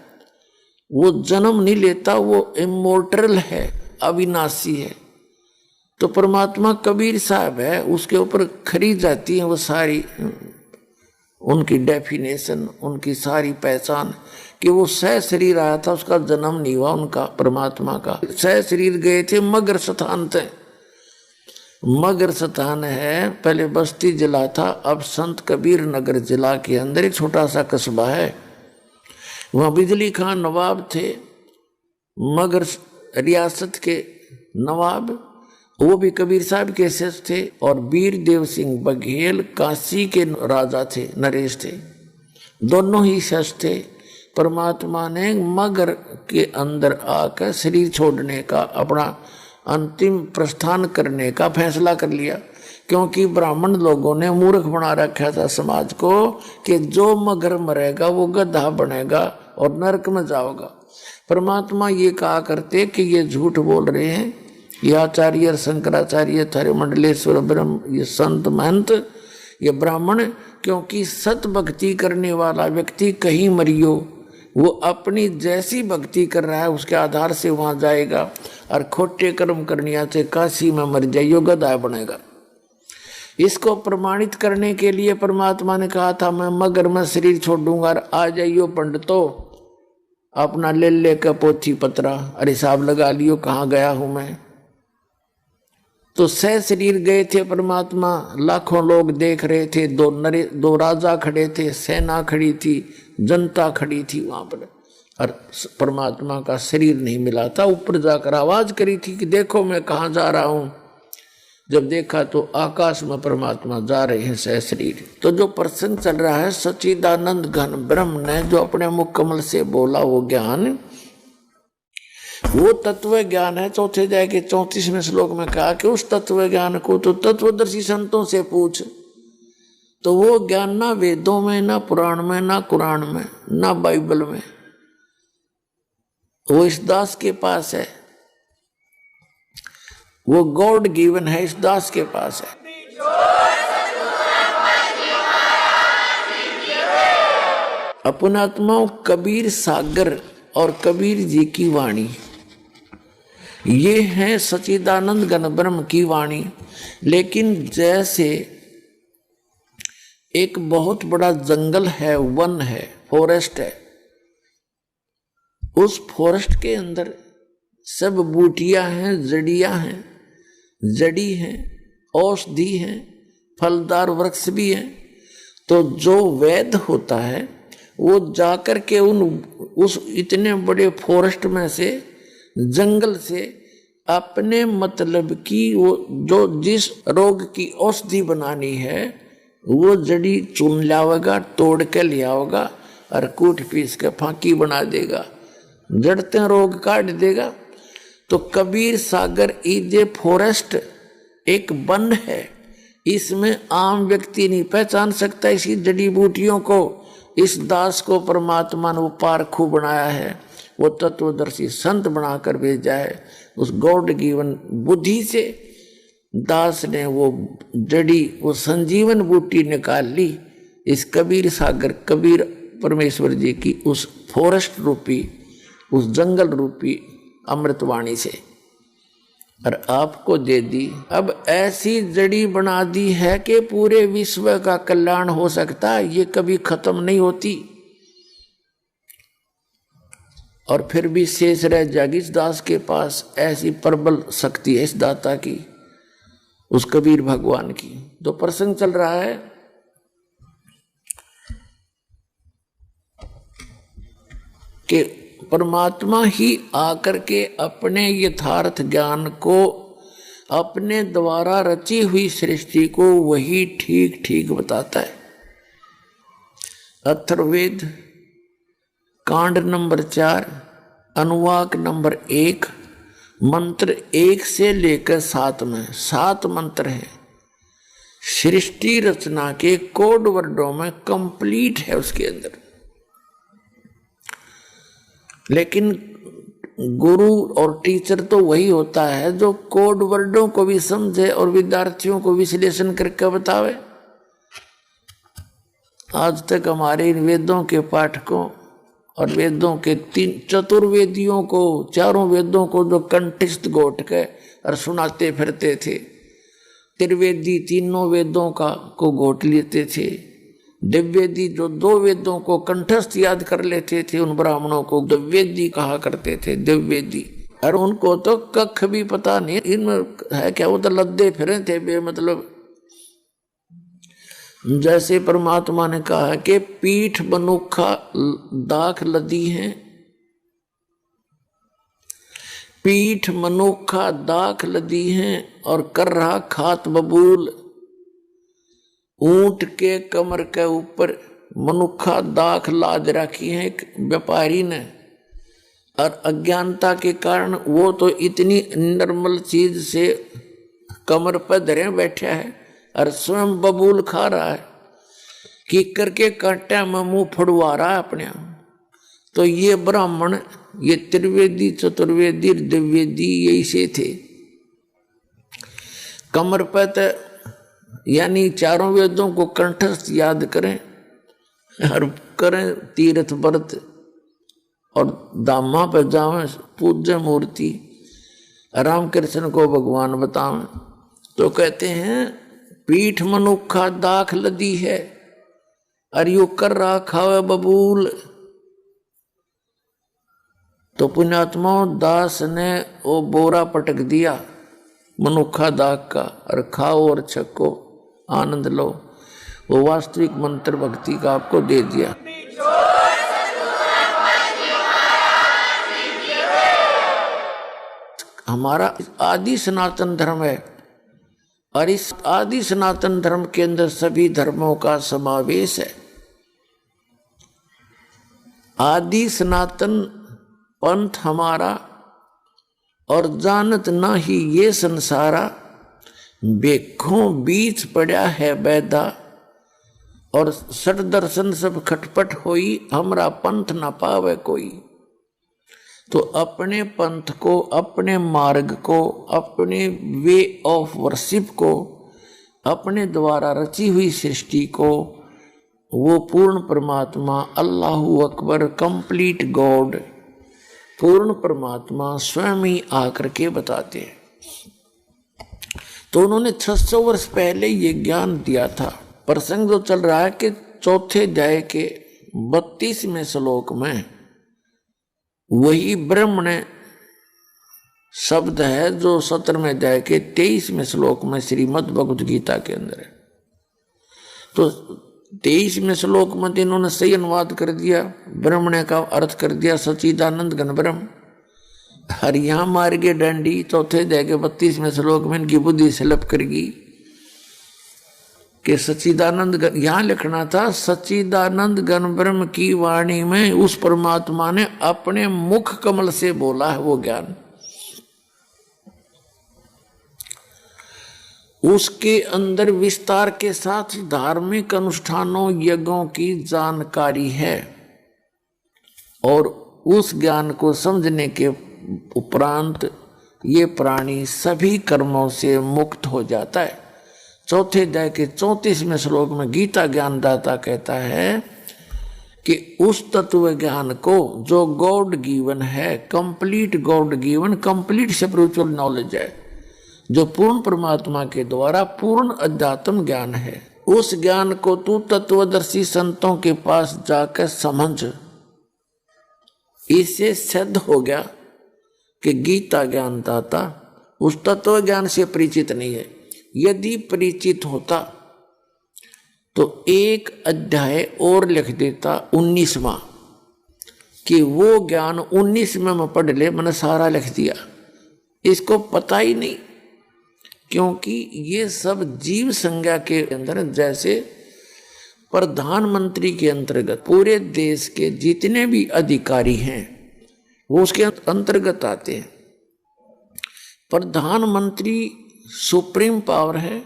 वो जन्म नहीं लेता, वो इमोर्टल है, अविनाशी है। तो परमात्मा कबीर साहब है, उसके ऊपर खरी जाती है वो सारी उनकी डेफिनेशन, उनकी सारी पहचान कि वो सह शरीर आया था, उसका जन्म नहीं हुआ उनका, परमात्मा का। सह शरीर गए थे मगर स्थान थे, मगर स्थान है, पहले बस्ती जिला था, अब संत कबीर नगर जिला के अंदर एक छोटा सा कस्बा है। वहाँ बिजली खान नवाब थे, मगर रियासत के नवाब, वो भी कबीर साहब के शिष्य थे। और वीर देव सिंह बघेल काशी के राजा थे, नरेश थे, दोनों ही शिष्य थे। परमात्मा ने मगर के अंदर आकर शरीर छोड़ने का, अपना अंतिम प्रस्थान करने का फैसला कर लिया, क्योंकि ब्राह्मण लोगों ने मूर्ख बना रखा था समाज को कि जो मगर मरेगा वो गधा बनेगा और नरक में जाओगा। परमात्मा ये कहा करते कि ये झूठ बोल रहे हैं, ये आचार्य शंकराचार्य थारे मंडलेश्वर ब्रह्म, ये संत महंत, ये ब्राह्मण, क्योंकि सत भक्ति करने वाला व्यक्ति कहीं मरियो, वो अपनी जैसी भक्ति कर रहा है उसके आधार से वहां जाएगा, और खोटे कर्म करनिया से काशी में मर जाइयो, गधा बनेगा। इसको प्रमाणित करने के लिए परमात्मा ने कहा था मैं मगर में शरीर छोड़ूंगा, और आ जाइयो पंडितो, अपना ले का पोथी पत्रा और हिसाब लगा लियो कहाँ गया हूं मैं। तो सह शरीर गए थे परमात्मा, लाखों लोग देख रहे थे, दो राजा खड़े थे, सेना खड़ी थी, जनता खड़ी थी वहां पर, और परमात्मा का शरीर नहीं मिला था। ऊपर जाकर आवाज करी थी कि देखो मैं कहाँ जा रहा हूं। जब देखा तो आकाश में परमात्मा जा रहे हैं सह शरीर। तो जो प्रसंग चल रहा है, सच्चिदानंद घन ब्रह्म ने जो अपने मुख कमल से बोला वो ज्ञान, वो तत्व ज्ञान है। चौथे अध्याय के 34वें श्लोक में कहा कि उस तत्व ज्ञान को तो तत्वदर्शी संतों से पूछ। तो वो ज्ञान ना वेदों में, ना पुराण में, ना कुरान में, ना बाइबल में, वो इस दास के पास है, वो गॉड गिवन है, इस दास के पास है। अपनात्माओं कबीर सागर और कबीर जी की वाणी, ये है सच्चिदानंद घन ब्रह्म की वाणी। लेकिन जैसे एक बहुत बड़ा जंगल है, वन है, फॉरेस्ट है, उस फॉरेस्ट के अंदर सब बूटियां हैं, जड़ियां हैं, जड़ी हैं, औषधि हैं, फलदार वृक्ष भी हैं। तो जो वैद्य होता है वो जाकर के उस इतने बड़े फॉरेस्ट में से, जंगल से अपने मतलब की वो जो जिस रोग की औषधि बनानी है वो जड़ी चुन लावेगा, तोड़ के ले आओगा और कूट पीस के फांकी बना देगा, जड़ते रोग काट देगा। तो कबीर सागर ईदे फॉरेस्ट एक वन है, इसमें आम व्यक्ति नहीं पहचान सकता इसी जड़ी बूटियों को। इस दास को परमात्मा ने वो पारखू बनाया है, वो तत्वदर्शी संत बनाकर भेजा है। उस गॉड गिवन बुद्धि से दास ने वो जड़ी, वो संजीवन बूटी निकाल ली इस कबीर सागर, कबीर परमेश्वर जी की उस फॉरेस्ट रूपी, उस जंगल रूपी अमृतवाणी से। और आपको दे दी। अब ऐसी जड़ी बना दी है कि पूरे विश्व का कल्याण हो सकता है, ये कभी खत्म नहीं होती। और फिर भी शेष रह जाएगी इस दास के पास, ऐसी प्रबल शक्ति है इस दाता की, उस कबीर भगवान की। तो प्रसंग चल रहा है कि परमात्मा ही आकर के अपने यथार्थ ज्ञान को, अपने द्वारा रची हुई सृष्टि को वही ठीक ठीक बताता है। अथर्ववेद कांड नंबर 4 अनुवाक नंबर 1 मंत्र 1 से लेकर 7 में 7 मंत्र हैं। सृष्टि रचना के कोड वर्डों में कंप्लीट है उसके अंदर। लेकिन गुरु और टीचर तो वही होता है जो कोड वर्डों को भी समझे और विद्यार्थियों को विश्लेषण करके बतावे। आज तक हमारे इन वेदों के पाठकों और वेदों के 3 चतुर्वेदियों को, चारों वेदों को जो कंठस्थ घोट के और सुनाते फिरते थे, त्रिवेदी तीनों वेदों का को घोट लेते थे, दिव्यवेदी जो 2 वेदों को कंठस्थ याद कर लेते थे, उन ब्राह्मणों को दिव्यवेदी कहा करते थे, दिव्यवेदी। और उनको तो कख भी पता नहीं इन है क्या, वो तो लद्दे फिरे थे बेमतलब। जैसे परमात्मा ने कहा कि पीठ मनुखा दाख लदी है, पीठ मनुखा दाख लदी है और कर रहा खात बबूल। ऊंट के कमर के ऊपर मनुखा दाख लाद रखी है एक व्यापारी ने, और अज्ञानता के कारण वो तो इतनी निर्मल चीज से कमर पर धरे बैठा है और स्वयं बबूल खा रहा है कि करके कांटे में मुंह फड़वा रहा है अपने। तो ये ब्राह्मण, ये त्रिवेदी चतुर्वेदी दिव्यवेदी यही से थे। कमर पर तो यानी चारों वेदों को कंठस्थ याद करें और करें तीर्थ व्रत और धामा पर जावें, पूज्य मूर्ति रामकृष्ण को भगवान बतावें। तो कहते हैं पीठ मनुखा दाख लदी है और यू कर रहा खावे बबूल। तो पुण्यात्मा दास ने वो बोरा पटक दिया मनुखा दाख का, और खाओ और छको आनंद लो। वो वास्तविक मंत्र भक्ति का आपको दे दिया। हमारा आदि सनातन धर्म है और इस आदि सनातन धर्म के अंदर सभी धर्मों का समावेश है। आदि सनातन पंथ हमारा और जानत ना ही ये संसारा, बेखों बीच पड़ा है बैदा और सट दर्शन सब खटपट होई, हमरा पंथ ना पावे कोई। तो अपने पंथ को, अपने मार्ग को, अपने वे ऑफ वर्शिप को, अपने द्वारा रची हुई सृष्टि को वो पूर्ण परमात्मा अल्लाहु अकबर कंप्लीट गॉड, पूर्ण परमात्मा स्वयं ही आकर के बताते हैं। तो उन्होंने 600 वर्ष पहले ये ज्ञान दिया था। प्रसंग जो चल रहा है कि चौथे अध्याय के 32वें श्लोक में वही ब्रह्मण शब्द है जो 17वें अध्याय के 23वें श्लोक में श्रीमद् भगवद गीता के अंदर है। तो 23वें श्लोक में इन्होंने सही अनुवाद कर दिया, ब्रह्मण का अर्थ कर दिया सच्चिदानंद घन ब्रह्म। हर यहाँ मार के डंडी चौथे अध्याय के 32वें श्लोक में इनकी बुद्धि स्लप करेगी कि सच्चिदानंद, यहाँ लिखना था सच्चिदानंद घन ब्रह्म की वाणी में उस परमात्मा ने अपने मुख कमल से बोला है वो ज्ञान। उसके अंदर विस्तार के साथ धार्मिक अनुष्ठानों यज्ञों की जानकारी है और उस ज्ञान को समझने के उपरांत ये प्राणी सभी कर्मों से मुक्त हो जाता है। चौथे अध्याय के 34वें श्लोक में गीता ज्ञानदाता कहता है कि उस तत्व ज्ञान को जो गॉड गिवन है, complete God given, complete spiritual knowledge है, जो पूर्ण परमात्मा के द्वारा पूर्ण अध्यात्म ज्ञान है। उस ज्ञान को तू तत्वदर्शी संतों के पास जाकर समझ। इससे सिद्ध हो गया कि गीता ज्ञानदाता उस तत्व ज्ञान से परिचित नहीं है। यदि परिचित होता तो एक अध्याय और लिख देता 19वां, कि वो ज्ञान 19वें में पढ़ ले, मैंने सारा लिख दिया। इसको पता ही नहीं, क्योंकि ये सब जीव संज्ञा के अंदर, जैसे प्रधानमंत्री के अंतर्गत पूरे देश के जितने भी अधिकारी हैं वो उसके अंतर्गत आते हैं। प्रधानमंत्री सुप्रीम पावर है,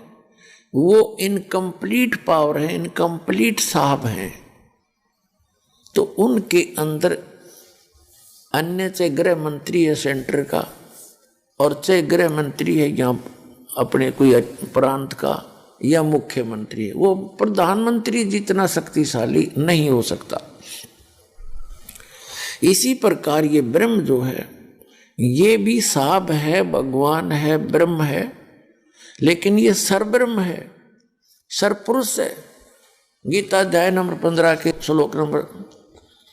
वो इनकम्प्लीट पावर है, इनकम्प्लीट साहब हैं। तो उनके अंदर अन्य चाहे गृह मंत्री है सेंटर का, और चाहे गृह मंत्री है यहाँ अपने कोई प्रांत का, या मुख्यमंत्री है, वो प्रधानमंत्री जितना शक्तिशाली नहीं हो सकता। इसी प्रकार ये ब्रह्म जो है, ये भी साहब है, भगवान है, ब्रह्म है, लेकिन ये सरब्रह्म है, सरपुरुष है। गीता अध्याय नंबर 15 के श्लोक नंबर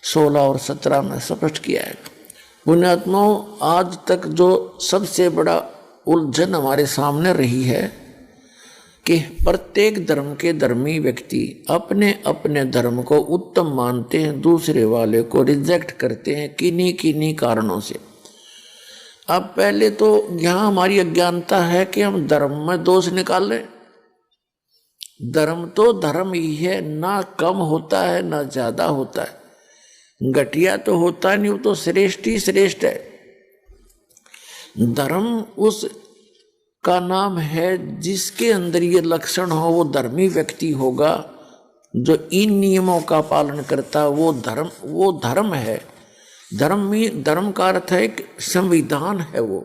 16 और 17 में स्पष्ट किया है। पुण्यात्माओं, आज तक जो सबसे बड़ा उलझन हमारे सामने रही है कि प्रत्येक धर्म के धर्मी व्यक्ति अपने अपने धर्म को उत्तम मानते हैं, दूसरे वाले को रिजेक्ट करते हैं किन्हीं किन्हीं कारणों से। अब पहले तो यहाँ हमारी अज्ञानता है कि हम धर्म में दोष निकाल रहे। धर्म तो धर्म ही है, ना कम होता है ना ज्यादा होता है, घटिया तो होता नहीं, वो तो श्रेष्ठ ही श्रेष्ठ है। धर्म उस का नाम है जिसके अंदर ये लक्षण हो, वो धर्मी व्यक्ति होगा। जो इन नियमों का पालन करता वो धर्म है। धर्म का अर्थ है कि संविधान है। वो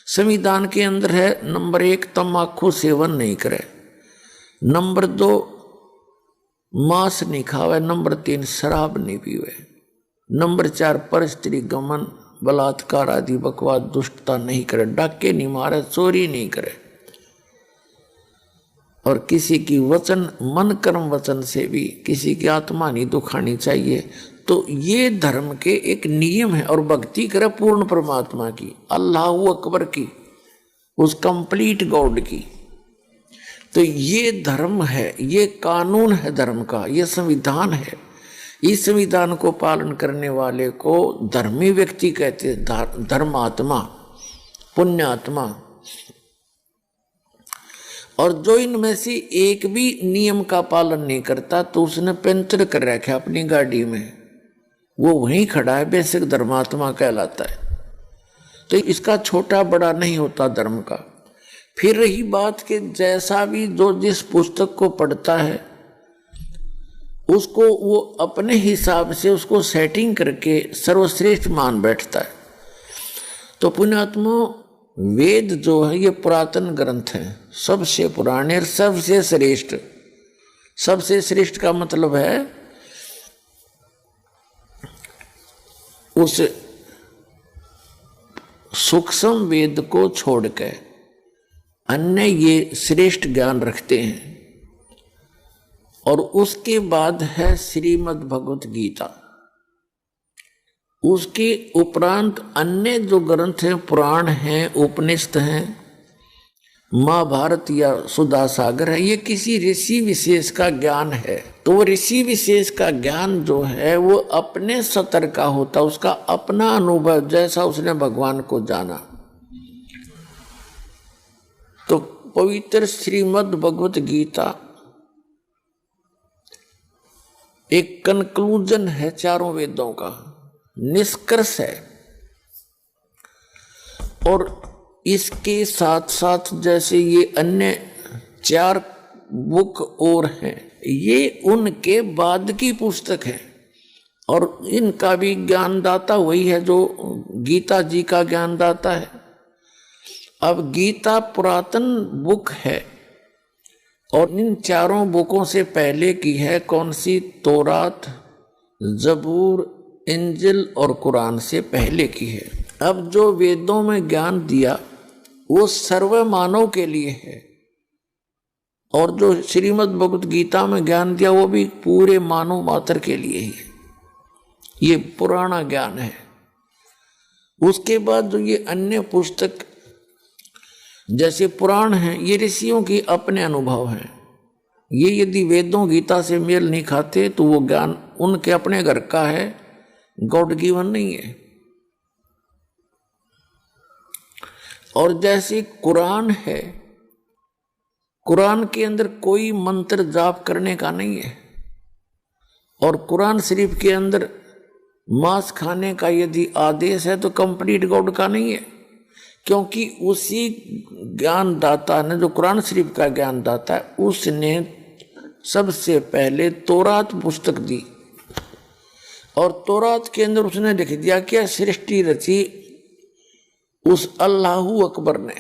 संविधान के अंदर है, नंबर 1 तम्बाकू सेवन नहीं करे, नंबर 2 मांस नहीं खावे, नंबर 3 शराब नहीं पीवे, नंबर 4 पर स्त्री गमन बलात्कार आदि बकवास दुष्टता नहीं करे, डाके नहीं मारे, चोरी नहीं करे, और किसी की वचन मन कर्म वचन से भी किसी की आत्मा नहीं दुखानी चाहिए। तो ये धर्म के एक नियम है। और भक्ति करे पूर्ण परमात्मा की, अल्लाहू अकबर की, उस कंप्लीट गॉड की। तो ये धर्म है, ये कानून है धर्म का, ये संविधान है। इस संविधान को पालन करने वाले को धर्मी व्यक्ति कहते हैं, धर्मात्मा, पुण्यात्मा। और जो इनमें से एक भी नियम का पालन नहीं करता तो उसने पंचर कर रखा है अपनी गाड़ी में, वो वहीं खड़ा है, बेसिक धर्मात्मा कहलाता है। तो इसका छोटा बड़ा नहीं होता धर्म का। फिर रही बात कि जैसा भी जो जिस पुस्तक को पढ़ता है उसको वो अपने हिसाब से उसको सेटिंग करके सर्वश्रेष्ठ मान बैठता है। तो पुण्यात्मा, वेद जो है ये पुरातन ग्रंथ है, सबसे पुराने और सबसे श्रेष्ठ। सबसे श्रेष्ठ का मतलब है उस सूक्ष्म वेद को छोड़कर अन्य ये श्रेष्ठ ज्ञान रखते हैं। और उसके बाद है श्रीमद् भगवत गीता। उसके उपरांत अन्य जो ग्रंथ हैं, पुराण हैं, उपनिषद हैं, महाभारत या सुधा सागर है, ये किसी ऋषि विशेष का ज्ञान है। तो ऋषि विशेष का ज्ञान जो है वो अपने स्तर का होता, उसका अपना अनुभव, जैसा उसने भगवान को जाना। तो पवित्र श्रीमद् भगवत गीता एक कंक्लूजन है चारों वेदों का, निष्कर्ष है। और इसके साथ साथ जैसे ये अन्य 4 बुक और हैं, ये उनके बाद की पुस्तक है। और इनका भी ज्ञानदाता वही है जो गीता जी का ज्ञानदाता है। अब गीता पुरातन बुक है और इन 4 बुकों से पहले की है कौन सी? तौरात, जबूर, इंजिल और कुरान से पहले की है। अब जो वेदों में ज्ञान दिया वो सर्व मानव के लिए है। और जो श्रीमद् भगवत गीता में ज्ञान दिया वो भी पूरे मानव मात्र के लिए ही है। ये पुराना ज्ञान है। उसके बाद जो ये अन्य पुस्तक जैसे पुराण हैं, ये ऋषियों के अपने अनुभव हैं। ये यदि वेदों गीता से मेल नहीं खाते तो वो ज्ञान उनके अपने घर का है, गॉड गिवन नहीं है। और जैसे कुरान है, कुरान के अंदर कोई मंत्र जाप करने का नहीं है। और कुरान शरीफ के अंदर मांस खाने का यदि आदेश है तो कंप्लीट गॉड का नहीं है, क्योंकि उसी ज्ञानदाता ने, जो कुरान शरीफ का ज्ञानदाता है, उसने सबसे पहले तौरात पुस्तक दी। और तौरात के अंदर उसने लिख दिया कि सृष्टि रची उस अल्लाहू अकबर ने,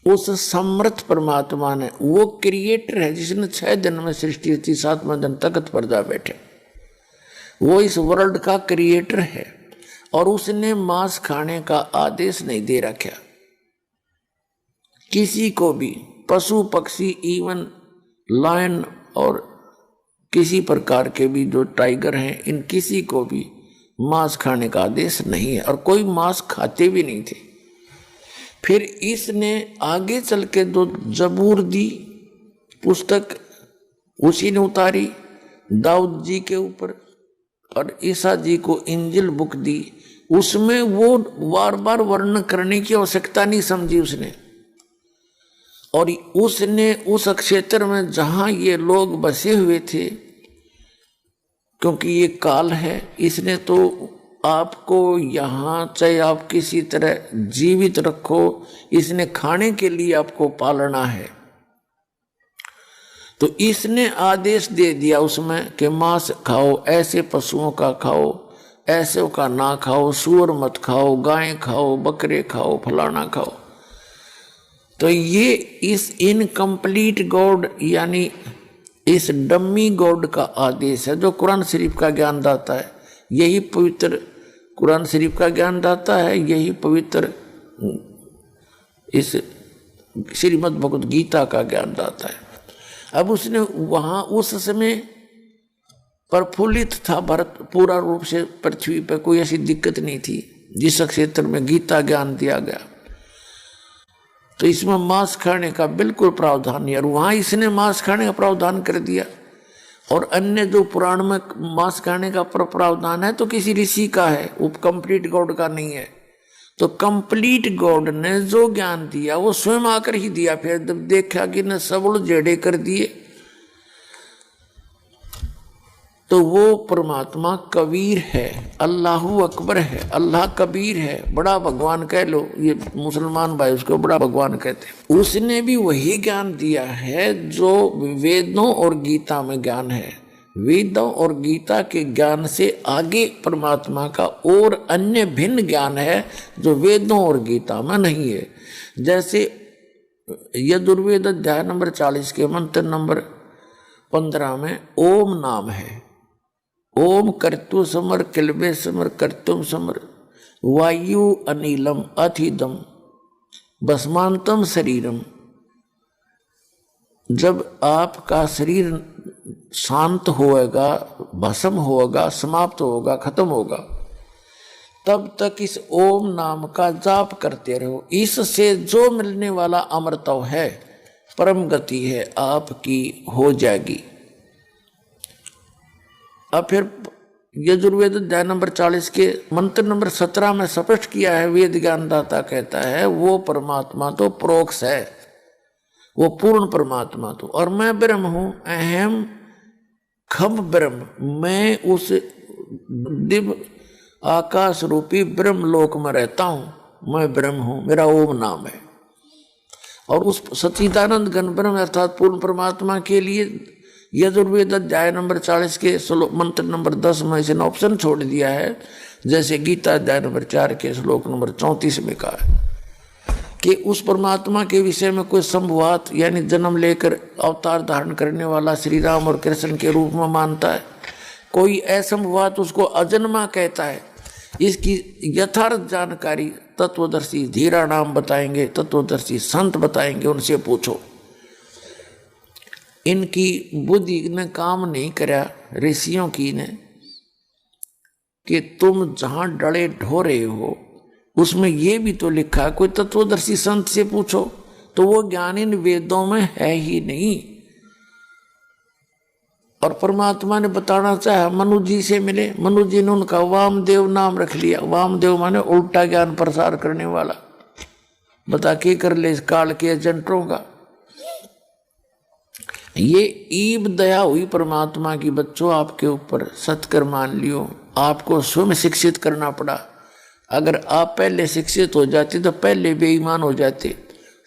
उस समर्थ परमात्मा ने। वो क्रिएटर है जिसने 6 दिन में सृष्टि रची, 7वें दिन तख्त पर जा बैठे। वो इस वर्ल्ड का क्रिएटर है और उसने मांस खाने का आदेश नहीं दे रखा किसी को भी, पशु पक्षी, इवन लायन और किसी प्रकार के भी जो टाइगर हैं, इन किसी को भी मांस खाने का आदेश नहीं है। और कोई मांस खाते भी नहीं थे। फिर इसने आगे चल के जो जबूर दी पुस्तक, उसी ने उतारी दाऊद जी के ऊपर, और ईसा जी को इंजिल बुक दी। उसमें वो बार बार वर्णन करने की आवश्यकता नहीं समझी उसने। और उसने उस क्षेत्र में जहां ये लोग बसे हुए थे, क्योंकि ये काल है, इसने तो आपको यहाँ चाहे आप किसी तरह जीवित रखो, इसने खाने के लिए आपको पालना है। तो इसने आदेश दे दिया उसमें कि मांस खाओ, ऐसे पशुओं का खाओ, ऐसे का ना खाओ, सूअर मत खाओ, गाय खाओ, बकरे खाओ, फलाना खाओ। तो ये इस इनकम्प्लीट गॉड यानी इस डम्मी गॉड का आदेश है, जो कुरान शरीफ का ज्ञानदाता है। यही पवित्र कुरान शरीफ का ज्ञानदाता है, यही पवित्र इस श्रीमद् भगवत गीता का ज्ञानदाता है। अब उसने वहाँ उस समय प्रफुल्लित था भारत पूरा रूप से, पृथ्वी पर कोई ऐसी दिक्कत नहीं थी जिस क्षेत्र में गीता ज्ञान दिया गया। तो इसमें मांस खाने का बिल्कुल प्रावधान नहीं, और वहाँ इसने मांस खाने का प्रावधान कर दिया। और अन्य जो पुराण में मांस खाने का प्रावधान है तो किसी ऋषि का है, वो कंप्लीट गॉड का नहीं है। तो कंप्लीट गॉड ने जो ज्ञान दिया वो स्वयं आकर ही दिया। फिर जब देखा कि ने सबल जेड़े कर दिए, तो वो परमात्मा कबीर है, अल्लाहू अकबर है, अल्लाह कबीर है, बड़ा भगवान कह लो, ये मुसलमान भाई उसको बड़ा भगवान कहते हैं। उसने भी वही ज्ञान दिया है जो वेदों और गीता में ज्ञान है। वेदों और गीता के ज्ञान से आगे परमात्मा का और अन्य भिन्न ज्ञान है जो वेदों और गीता में नहीं है। जैसे यजुर्वेद अध्याय नंबर 40 के मंत्र नंबर 15 में ओम नाम है। ओम कर्तु समर किलबे समर कर्तुम समर वायु अनिलम अथिदम भस्मांतम शरीरम। जब आपका शरीर शांत होएगा, भस्म होगा, समाप्त होगा, खत्म होगा, तब तक इस ओम नाम का जाप करते रहो। इससे जो मिलने वाला अमृतव है, परम गति है, आपकी हो जाएगी। अब फिर यजुर्वेद अध्याय नंबर 40 के मंत्र नंबर 17 में स्पष्ट किया है, वेद ज्ञानदाता कहता है वो परमात्मा तो प्रोक्ष है, वो पूर्ण परमात्मा तो, और मैं ब्रह्म हूं, अहम खम ब्रह्म, मैं उस दिव्य आकाश रूपी ब्रह्म लोक में रहता हूं, मैं ब्रह्म हूं, मेरा ओम नाम है। और उस सच्चिदानंद घन ब्रह्म अर्थात पूर्ण परमात्मा के लिए यजुर्वेद अध्याय नंबर 40 के मंत्र नंबर 10 में इसने ऑप्शन छोड़ दिया है। जैसे गीता अध्याय नंबर 4 के श्लोक नंबर 34 में कहा है कि उस परमात्मा के विषय में कोई संभवात यानी जन्म लेकर अवतार धारण करने वाला श्री राम और कृष्ण के रूप में मानता है, कोई असंभवात उसको अजन्मा कहता है। इसकी यथार्थ जानकारी तत्वदर्शी धीरा नाम बताएंगे, तत्वदर्शी संत बताएंगे, उनसे पूछो। इनकी बुद्धि ने काम नहीं करा ऋषियों की ने कि तुम जहां डले ढो रहे हो उसमें ये भी तो लिखा, कोई तत्वदर्शी संत से पूछो। तो वो ज्ञान इन वेदों में है ही नहीं। और परमात्मा ने बताना चाहा, मनु जी से मिले, मनु जी ने उनका वामदेव नाम रख लिया। वामदेव माने उल्टा ज्ञान प्रसार करने वाला। बता के कर ले इस काल के एजेंटों का। ये ईब दया हुई परमात्मा की बच्चों आपके ऊपर, सत्कर मान लियो। आपको स्वयं शिक्षित करना पड़ा। अगर आप पहले शिक्षित हो जाते तो पहले बेईमान हो जाते।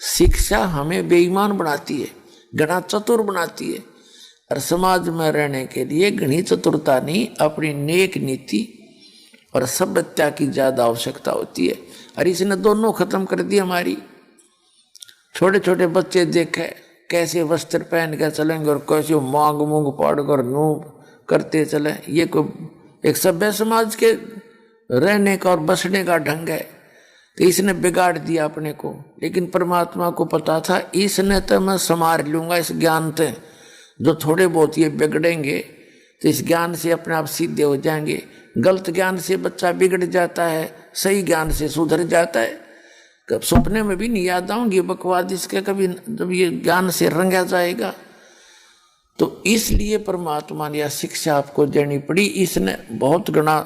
शिक्षा हमें बेईमान बनाती है, घना चतुर बनाती है। और समाज में रहने के लिए घनी चतुरता नहीं, अपनी नेक नीति और सभ्यता की ज्यादा आवश्यकता होती है। और इसने दोनों खत्म कर दी हमारी। छोटे छोटे बच्चे देखे कैसे वस्त्र पहन कर चलेंगे और कैसे मांग मूंग पाड़ कर नू करते चले। ये कोई एक सभ्य समाज के रहने का और बसने का ढंग है। तो इसने बिगाड़ दिया अपने को। लेकिन परमात्मा को पता था इसने तो मैं संभाल लूंगा इस ज्ञान से। जो थोड़े बहुत ये बिगड़ेंगे तो इस ज्ञान से अपने आप सीधे हो जाएंगे। गलत ज्ञान से बच्चा बिगड़ जाता है, सही ज्ञान से सुधर जाता है। कब सपने में भी नहीं याद आऊंगी बकवाद इसके, कभी जब ये ज्ञान से रंगा जाएगा। तो इसलिए परमात्मा ने यह शिक्षा आपको देनी पड़ी। इसने बहुत गणा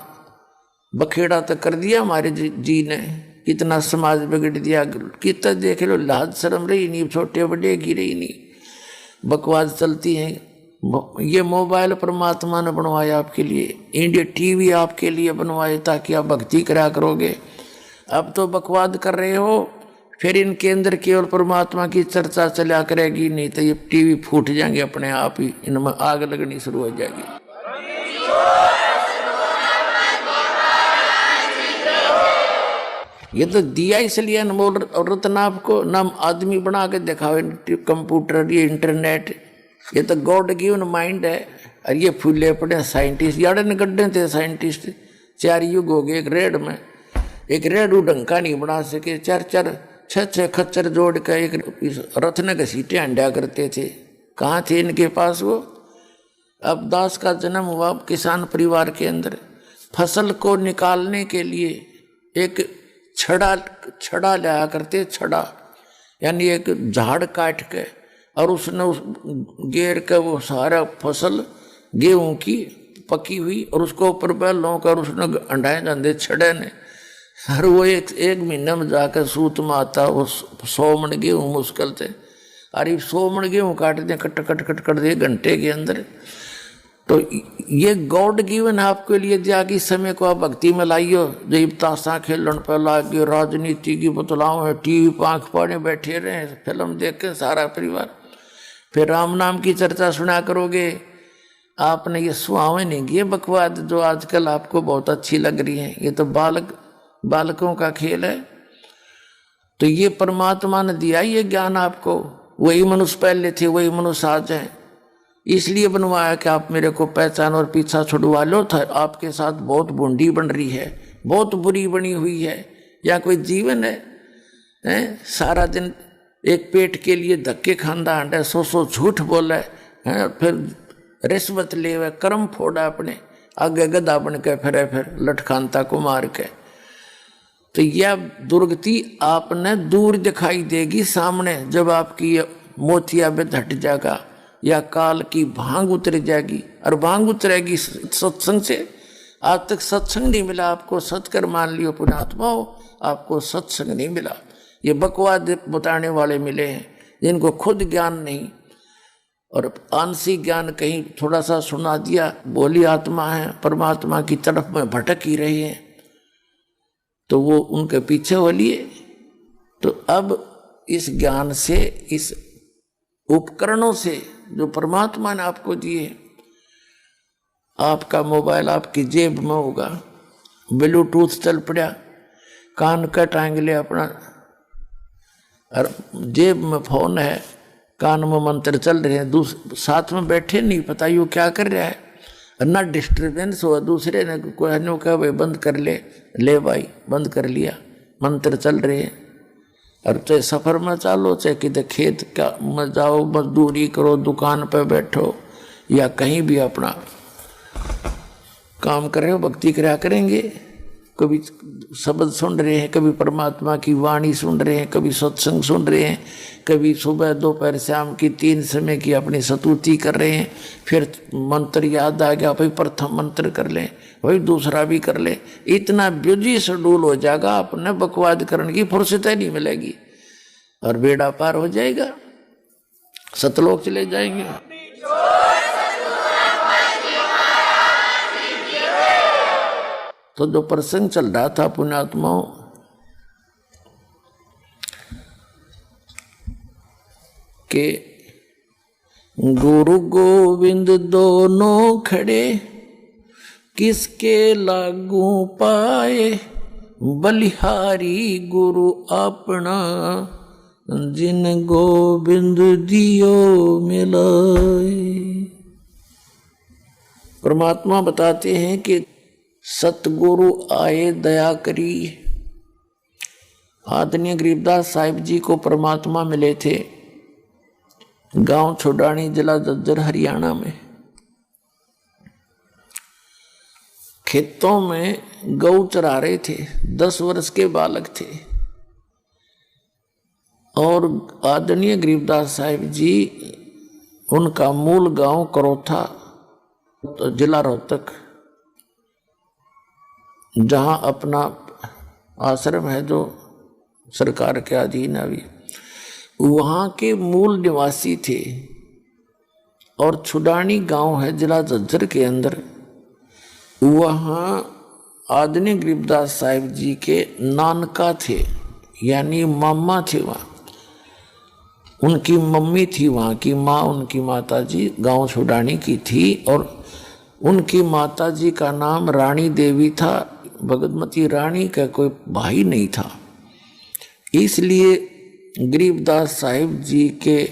बखेड़ा तक कर दिया हमारे जी ने। कितना समाज बिगड़ दिया, कितना देख लो, लाज शर्म रही नहीं, छोटे बड़े की रही नहीं, बकवास चलती है। ये मोबाइल परमात्मा ने बनवाया आपके लिए, इंडिया टीवी आपके लिए बनवाए ताकि आप भक्ति करा करोगे। अब तो बकवाद कर रहे हो, फिर इनके अंदर केवल परमात्मा की चर्चा चला करेगी, नहीं तो ये टीवी फूट जाएंगे अपने आप ही, इनमें आग लगनी शुरू हो जाएगी। ये तो दिया इसलिए अनमोल रत्न आपको, ना आदमी बना के दिखाओ कंप्यूटर ये इंटरनेट। ये तो गॉड गिवन माइंड है। और ये फूले पड़े साइंटिस्ट, यार गड्ढे थे साइंटिस्ट। 4 युग हो गए एक रेड में, एक रेड ढंका नहीं बना सके। 4-4 6-6 खच्चर जोड़ कर एक रत्न के सीटे अंडा करते थे। कहाँ थे इनके पास वो। अब दास का जन्म हुआ किसान परिवार के अंदर। फसल को निकालने के लिए एक छड़ा लाया करते, छड़ा यानी एक झाड़ काट के, और उसने उस घेर के वो सारा फसल गेहूं की पकी हुई और उसको ऊपर बैलों कर उसने अंडाए जाते छड़े ने। हर वो एक महीने में जाकर सूत में आता वो 100 मन गेहूँ मुश्किल थे। अरे 100 मन गेहूँ काट दे कट कट कट कर दे घंटे के अंदर। तो ये गॉड गिवन आपके लिए दिया कि समय को आप भक्ति में लाइयो। जब ताशा खेलन पर लागे, राजनीति की बतलाओ है, टीवी पाँख पाने बैठे रहे, फिल्म देख के सारा परिवार, फिर राम नाम की चर्चा सुना करोगे। आपने ये सुहावे नहीं किए बकवाद जो आजकल आपको बहुत अच्छी लग रही है। ये तो बालकों का खेल है। तो ये परमात्मा ने दिया ये ज्ञान आपको। वही मनुष्य पहले थे, वही मनुष्य आज हैं। इसलिए बनवाया कि आप मेरे को पहचान और पीछा छुड़वा लो। था आपके साथ बहुत बूंदी बन रही है, बहुत बुरी बनी हुई है। या कोई जीवन है? सारा दिन एक पेट के लिए धक्के खांदा हंडा, 100 झूठ बोला है, फिर रिश्वत ले हुए, कर्म फोड़ा अपने, आगे गधा बन के फिर लटखानता को मार के। तो यह दुर्गति आपने दूर दिखाई देगी सामने, जब आपकी मोतिया में हट जाएगा या काल की भांग उतर जाएगी। और भांग उतरेगी सत्संग से। आज तक सत्संग नहीं मिला आपको, सत्कर मान लियो पुण्यात्मा हो, आपको सत्संग नहीं मिला। ये बकवाद बताने वाले मिले हैं जिनको खुद ज्ञान नहीं, और आंशिक ज्ञान कहीं थोड़ा सा सुना दिया, बोली आत्मा है, परमात्मा की तरफ में भटक ही रहे हैं, तो वो उनके पीछे हो लिए। तो अब इस ज्ञान से, इस उपकरणों से जो परमात्मा ने आपको दिए, आपका मोबाइल आपकी जेब में होगा, ब्लूटूथ चल पड़ा, कान का टांग ले अपना, और जेब में फोन है, कान में मंत्र चल रहे हैं, साथ में बैठे नहीं पता यू क्या कर रहा है, ना डिस्टर्बेंस हो। दूसरे ने कोई कहा भाई बंद कर ले भाई बंद कर लिया, मंत्र चल रहे हैं। और चाहे सफर में चालो, चाहे किधर खेत का में जाओ, मजदूरी करो, दुकान पर बैठो, या कहीं भी अपना काम कर रहे हो, भक्ति करा करेंगे। कभी शब्द सुन रहे हैं, कभी परमात्मा की वाणी सुन रहे हैं, कभी सत्संग सुन रहे हैं, कभी सुबह दोपहर शाम की 3 समय की अपनी स्तुति कर रहे हैं। फिर मंत्र याद आ गया, भाई प्रथम मंत्र कर लें, भाई दूसरा भी कर लें। इतना बिजी शेड्यूल हो जाएगा, अपने बकवाद करने की फुर्सत नहीं मिलेगी और बेड़ा पार हो जाएगा, सतलोक चले जाएंगे। तो जो प्रसंग चल रहा था पुण्यात्माओं, के गुरु गोविंद दोनों खड़े, किसके लागू पाए, बलिहारी गुरु अपना, जिन गोविंद दियो मिलाए। परमात्मा बताते हैं कि सतगुरु आए दया करी। आदरणीय गरीबदास साहिब जी को परमात्मा मिले थे गांव छोड़ानी, जिला झज्जर, हरियाणा में। खेतों में गऊ चरा रहे थे, 10 वर्ष के बालक थे। और आदरणीय गरीबदास साहिब जी, उनका मूल गांव करोथा, जिला रोहतक, जहां अपना आश्रम है जो सरकार के अधीन है अभी, वहां के मूल निवासी थे। और छुडानी गांव है जिला झज्जर के अंदर, वहां आदरणीय गरीबदास साहिब जी के नानका थे, यानी मामा थे। वहाँ उनकी मम्मी थी, वहाँ की माँ, उनकी माता जी गांव छुडानी की थी। और उनकी माता जी का नाम रानी देवी था। भगतमती रानी का कोई भाई नहीं था, इसलिए गरीबदास साहिब जी के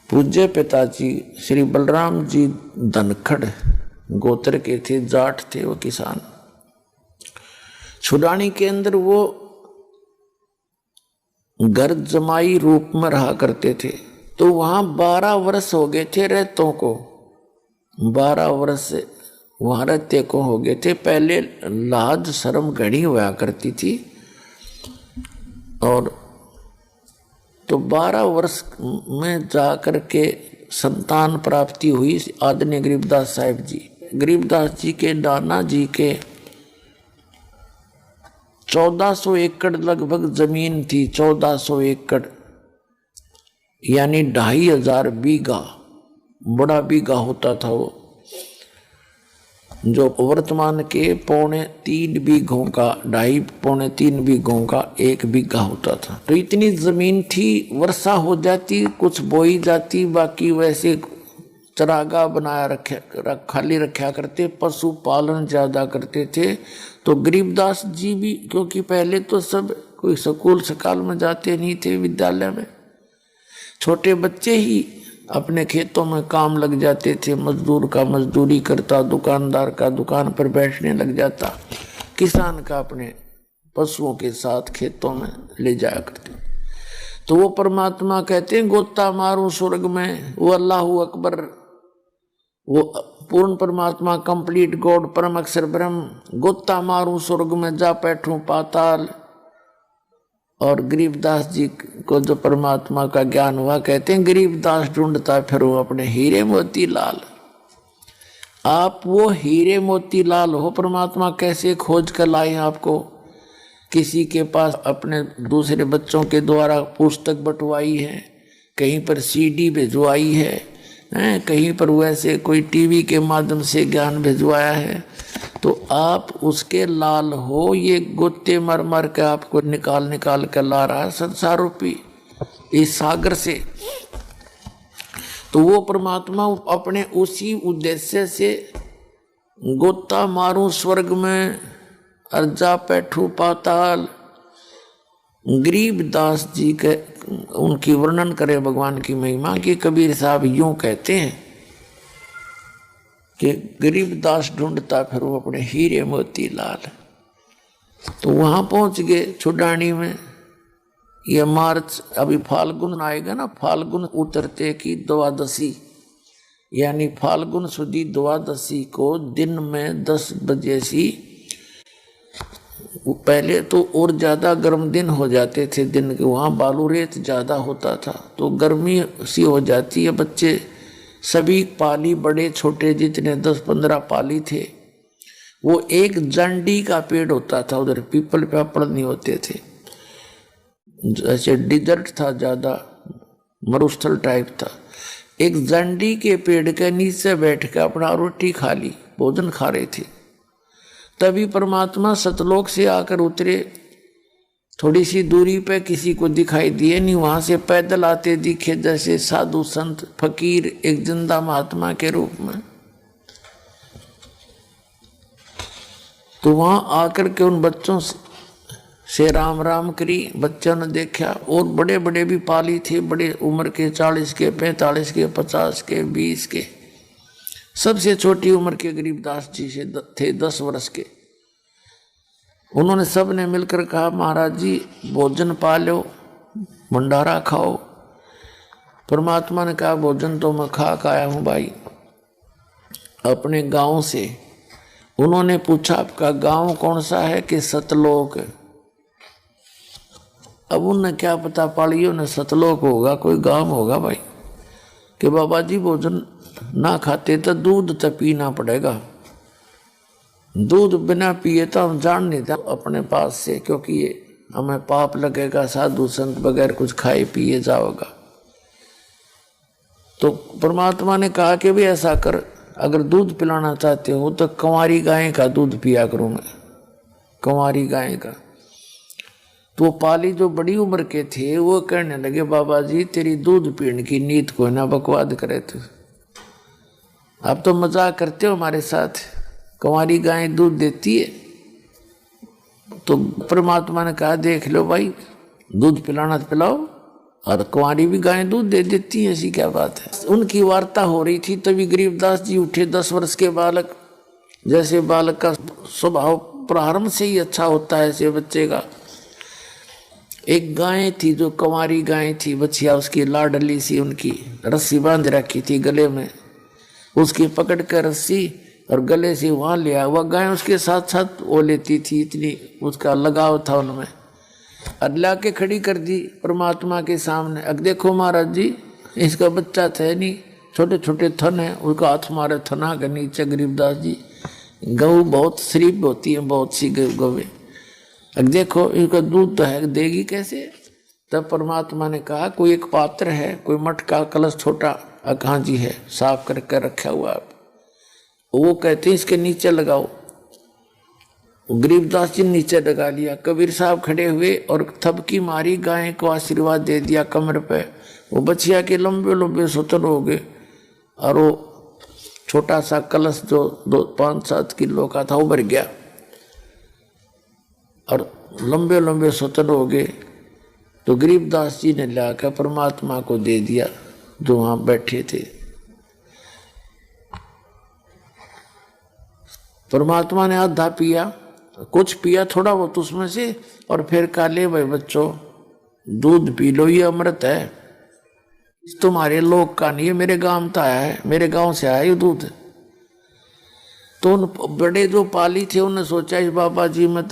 पूज्य पिताजी श्री बलराम जी धनखड़ गोत्र के थे, जाट थे, वो किसान। छुडानी के अंदर वो घर जमाई रूप में रहा करते थे। तो वहां 12 वर्ष हो गए थे रहतों को, 12 वर्ष वहां रहते को हो गए थे। पहले लाज शर्म घड़ी हुआ करती थी। और तो 12 वर्ष में जाकर के संतान प्राप्ति हुई आदरणीय गरीबदास साहिब जी। गरीबदास जी के नाना जी के 1400 एकड़ लगभग जमीन थी, 1400 एकड़ यानी 2500 बीघा, बड़ा बीघा होता था वो, जो वर्तमान के 3.25 बीघों का, 2.5-3 बीघों का 1 बीघा होता था। तो इतनी जमीन थी, वर्षा हो जाती कुछ बोई जाती, बाकी वैसे चरागा बनाया खाली रखा करते, पशुपालन ज्यादा करते थे। तो गरीबदास जी भी, क्योंकि पहले तो सब कोई स्कूल सकाल में जाते नहीं थे, विद्यालय में छोटे बच्चे ही अपने खेतों में काम लग जाते थे। मजदूर का मजदूरी करता, दुकानदार का दुकान पर बैठने लग जाता, किसान का अपने पशुओं के साथ खेतों में ले जाया करते। तो वो परमात्मा कहते हैं गोता मारूं स्वर्ग में, वो अल्लाहू अकबर, वो पूर्ण परमात्मा, कंप्लीट गॉड, परम अक्षर ब्रह्म। गोता मारूं स्वर्ग में, जा बैठूं पाताल। और गरीबदास जी को जो परमात्मा का ज्ञान हुआ, कहते हैं गरीबदास ढूंढता फिर वो अपने हीरे मोती लाल। आप वो हीरे मोती लाल हो, परमात्मा कैसे खोज कर लाए आपको? किसी के पास अपने दूसरे बच्चों के द्वारा पुस्तक बंटवाई है, कहीं पर CD भिजवाई है, कहीं पर वैसे कोई टीवी के माध्यम से ज्ञान भिजवाया है। तो आप उसके लाल हो। ये गोते मर मर के आपको निकाल कर ला रहा है संसार रूपी इस सागर से। तो वो परमात्मा अपने उसी उद्देश्य से गोता मारूं स्वर्ग में, अर्जा बैठू पाताल। गरीबदास जी के उनकी वर्णन करे भगवान की महिमा की कबीर साहब यूं कहते हैं कि गरीबदास ढूंढता फिर वो अपने हीरे मोती लाल। तो वहां पहुंच गए छुडानी में। ये मार्च, अभी फाल्गुन आएगा ना, फाल्गुन उतरते की द्वादशी, यानी फाल्गुन सुदी द्वादशी को दिन में 10 बजे सी, पहले तो और ज्यादा गर्म दिन हो जाते थे दिन के, वहाँ बालू रेत ज्यादा होता था तो गर्मी सी हो जाती है। बच्चे सभी पाली, बड़े छोटे जितने 10-15 पाली थे, वो एक जंडी का पेड़ होता था उधर, पीपल पापड़ नहीं होते थे, जैसे डिजर्ट था, ज्यादा मरुस्थल टाइप था। एक जंडी के पेड़ के नीचे बैठ कर अपना रोटी खा ली, भोजन खा रहे थे। तभी परमात्मा सतलोक से आकर उतरे, थोड़ी सी दूरी पे किसी को दिखाई दिए नहीं, वहां से पैदल आते दिखे जैसे साधु संत फकीर, एक जिंदा महात्मा के रूप में। तो वहां आकर के उन बच्चों से राम राम करी। बच्चों ने देखा, और बड़े बड़े भी पाली थे, बड़े उम्र के, 40 के, 45 के, 50 के, 20 के। सबसे छोटी उम्र के गरीबदास जी से थे 10 वर्ष के। उन्होंने सब ने मिलकर कहा, महाराज जी भोजन पा लो, भंडारा खाओ। परमात्मा ने कहा, भोजन तो मैं खा के आया हूँ भाई, अपने गांव से। उन्होंने पूछा, आपका गांव कौन सा है कि सतलोक? अब उन्हें क्या पता, पालियों ने सतलोक होगा, कोई गांव होगा भाई। कि बाबा जी भोजन ना खाते तो दूध तो पीना पड़ेगा, दूध बिना पिए तो हम जान नहीं था अपने पास से, क्योंकि ये हमें पाप लगेगा, साधु संत बगैर कुछ खाए पिए जाओगा। तो परमात्मा ने कहा कि भी ऐसा कर, अगर दूध पिलाना चाहते हो तो कंवारी गाय का दूध पिया करूँ मैं, कंवारी गाय का। तो पाली जो बड़ी उम्र के थे वो कहने लगे, बाबा जी तेरी दूध पीने की नीत को ना बकवाद करे तू, आप तो मजाक करते हो हमारे साथ, कंवारी गाय दूध देती है। तो परमात्मा ने कहा, देख लो भाई, दूध पिलाना तो पिलाओ, और कुंवारी भी गाय दूध दे देती है, ऐसी क्या बात है। उनकी वार्ता हो रही थी, तभी गरीबदास जी उठे। 10 वर्ष के बालक, जैसे बालक का स्वभाव प्रारंभ से ही अच्छा होता है, ऐसे बच्चे का। एक गाय थी जो कुंवारी गाय थी, बच्चिया उसकी लाडली सी, उनकी रस्सी बांध रखी थी गले में, उसकी पकड़ कर रस्सी और गले से वहां लिया, वह गाय उसके साथ साथ वो लेती थी, इतनी उसका लगाव था उनमें। और ला के खड़ी कर दी परमात्मा के सामने। अब देखो महाराज जी, इसका बच्चा था नहीं, छोटे छोटे थन है, उसका हाथ मारे थना के नीचे। गरीबदास जी, गऊ बहुत शरीफ होती है, बहुत सी गवे, अब देखो इनका दूध तो है, देगी कैसे? तब परमात्मा ने कहा, कोई एक पात्र है, कोई मटका कलश छोटा कहाँ जी है, साफ करके रखा हुआ, वो कहते हैं इसके नीचे लगाओ। गरीबदास जी नीचे लगा लिया। कबीर साहब खड़े हुए और थपकी मारी, गाय को आशीर्वाद दे दिया कमर पे। वो बचिया के लंबे लंबे सुतन हो गए, और वो छोटा सा कलश जो 5-7 किलो का था वो भर गया, और लंबे लंबे सुतन हो गए। तो गरीबदास जी ने लाकर परमात्मा को दे दिया जो वहां बैठे थे। परमात्मा ने आधा पिया, कुछ पिया थोड़ा बहुत उसमें से, और फिर कहा, ले भाई बच्चों दूध पी लो, ये अमृत है, तुम्हारे लोग का नहीं है, मेरे गांव तो आया है, मेरे गांव से आया ये दूध। तो उन बड़े जो पाली थे उन्होंने सोचा, इस बाबा जी में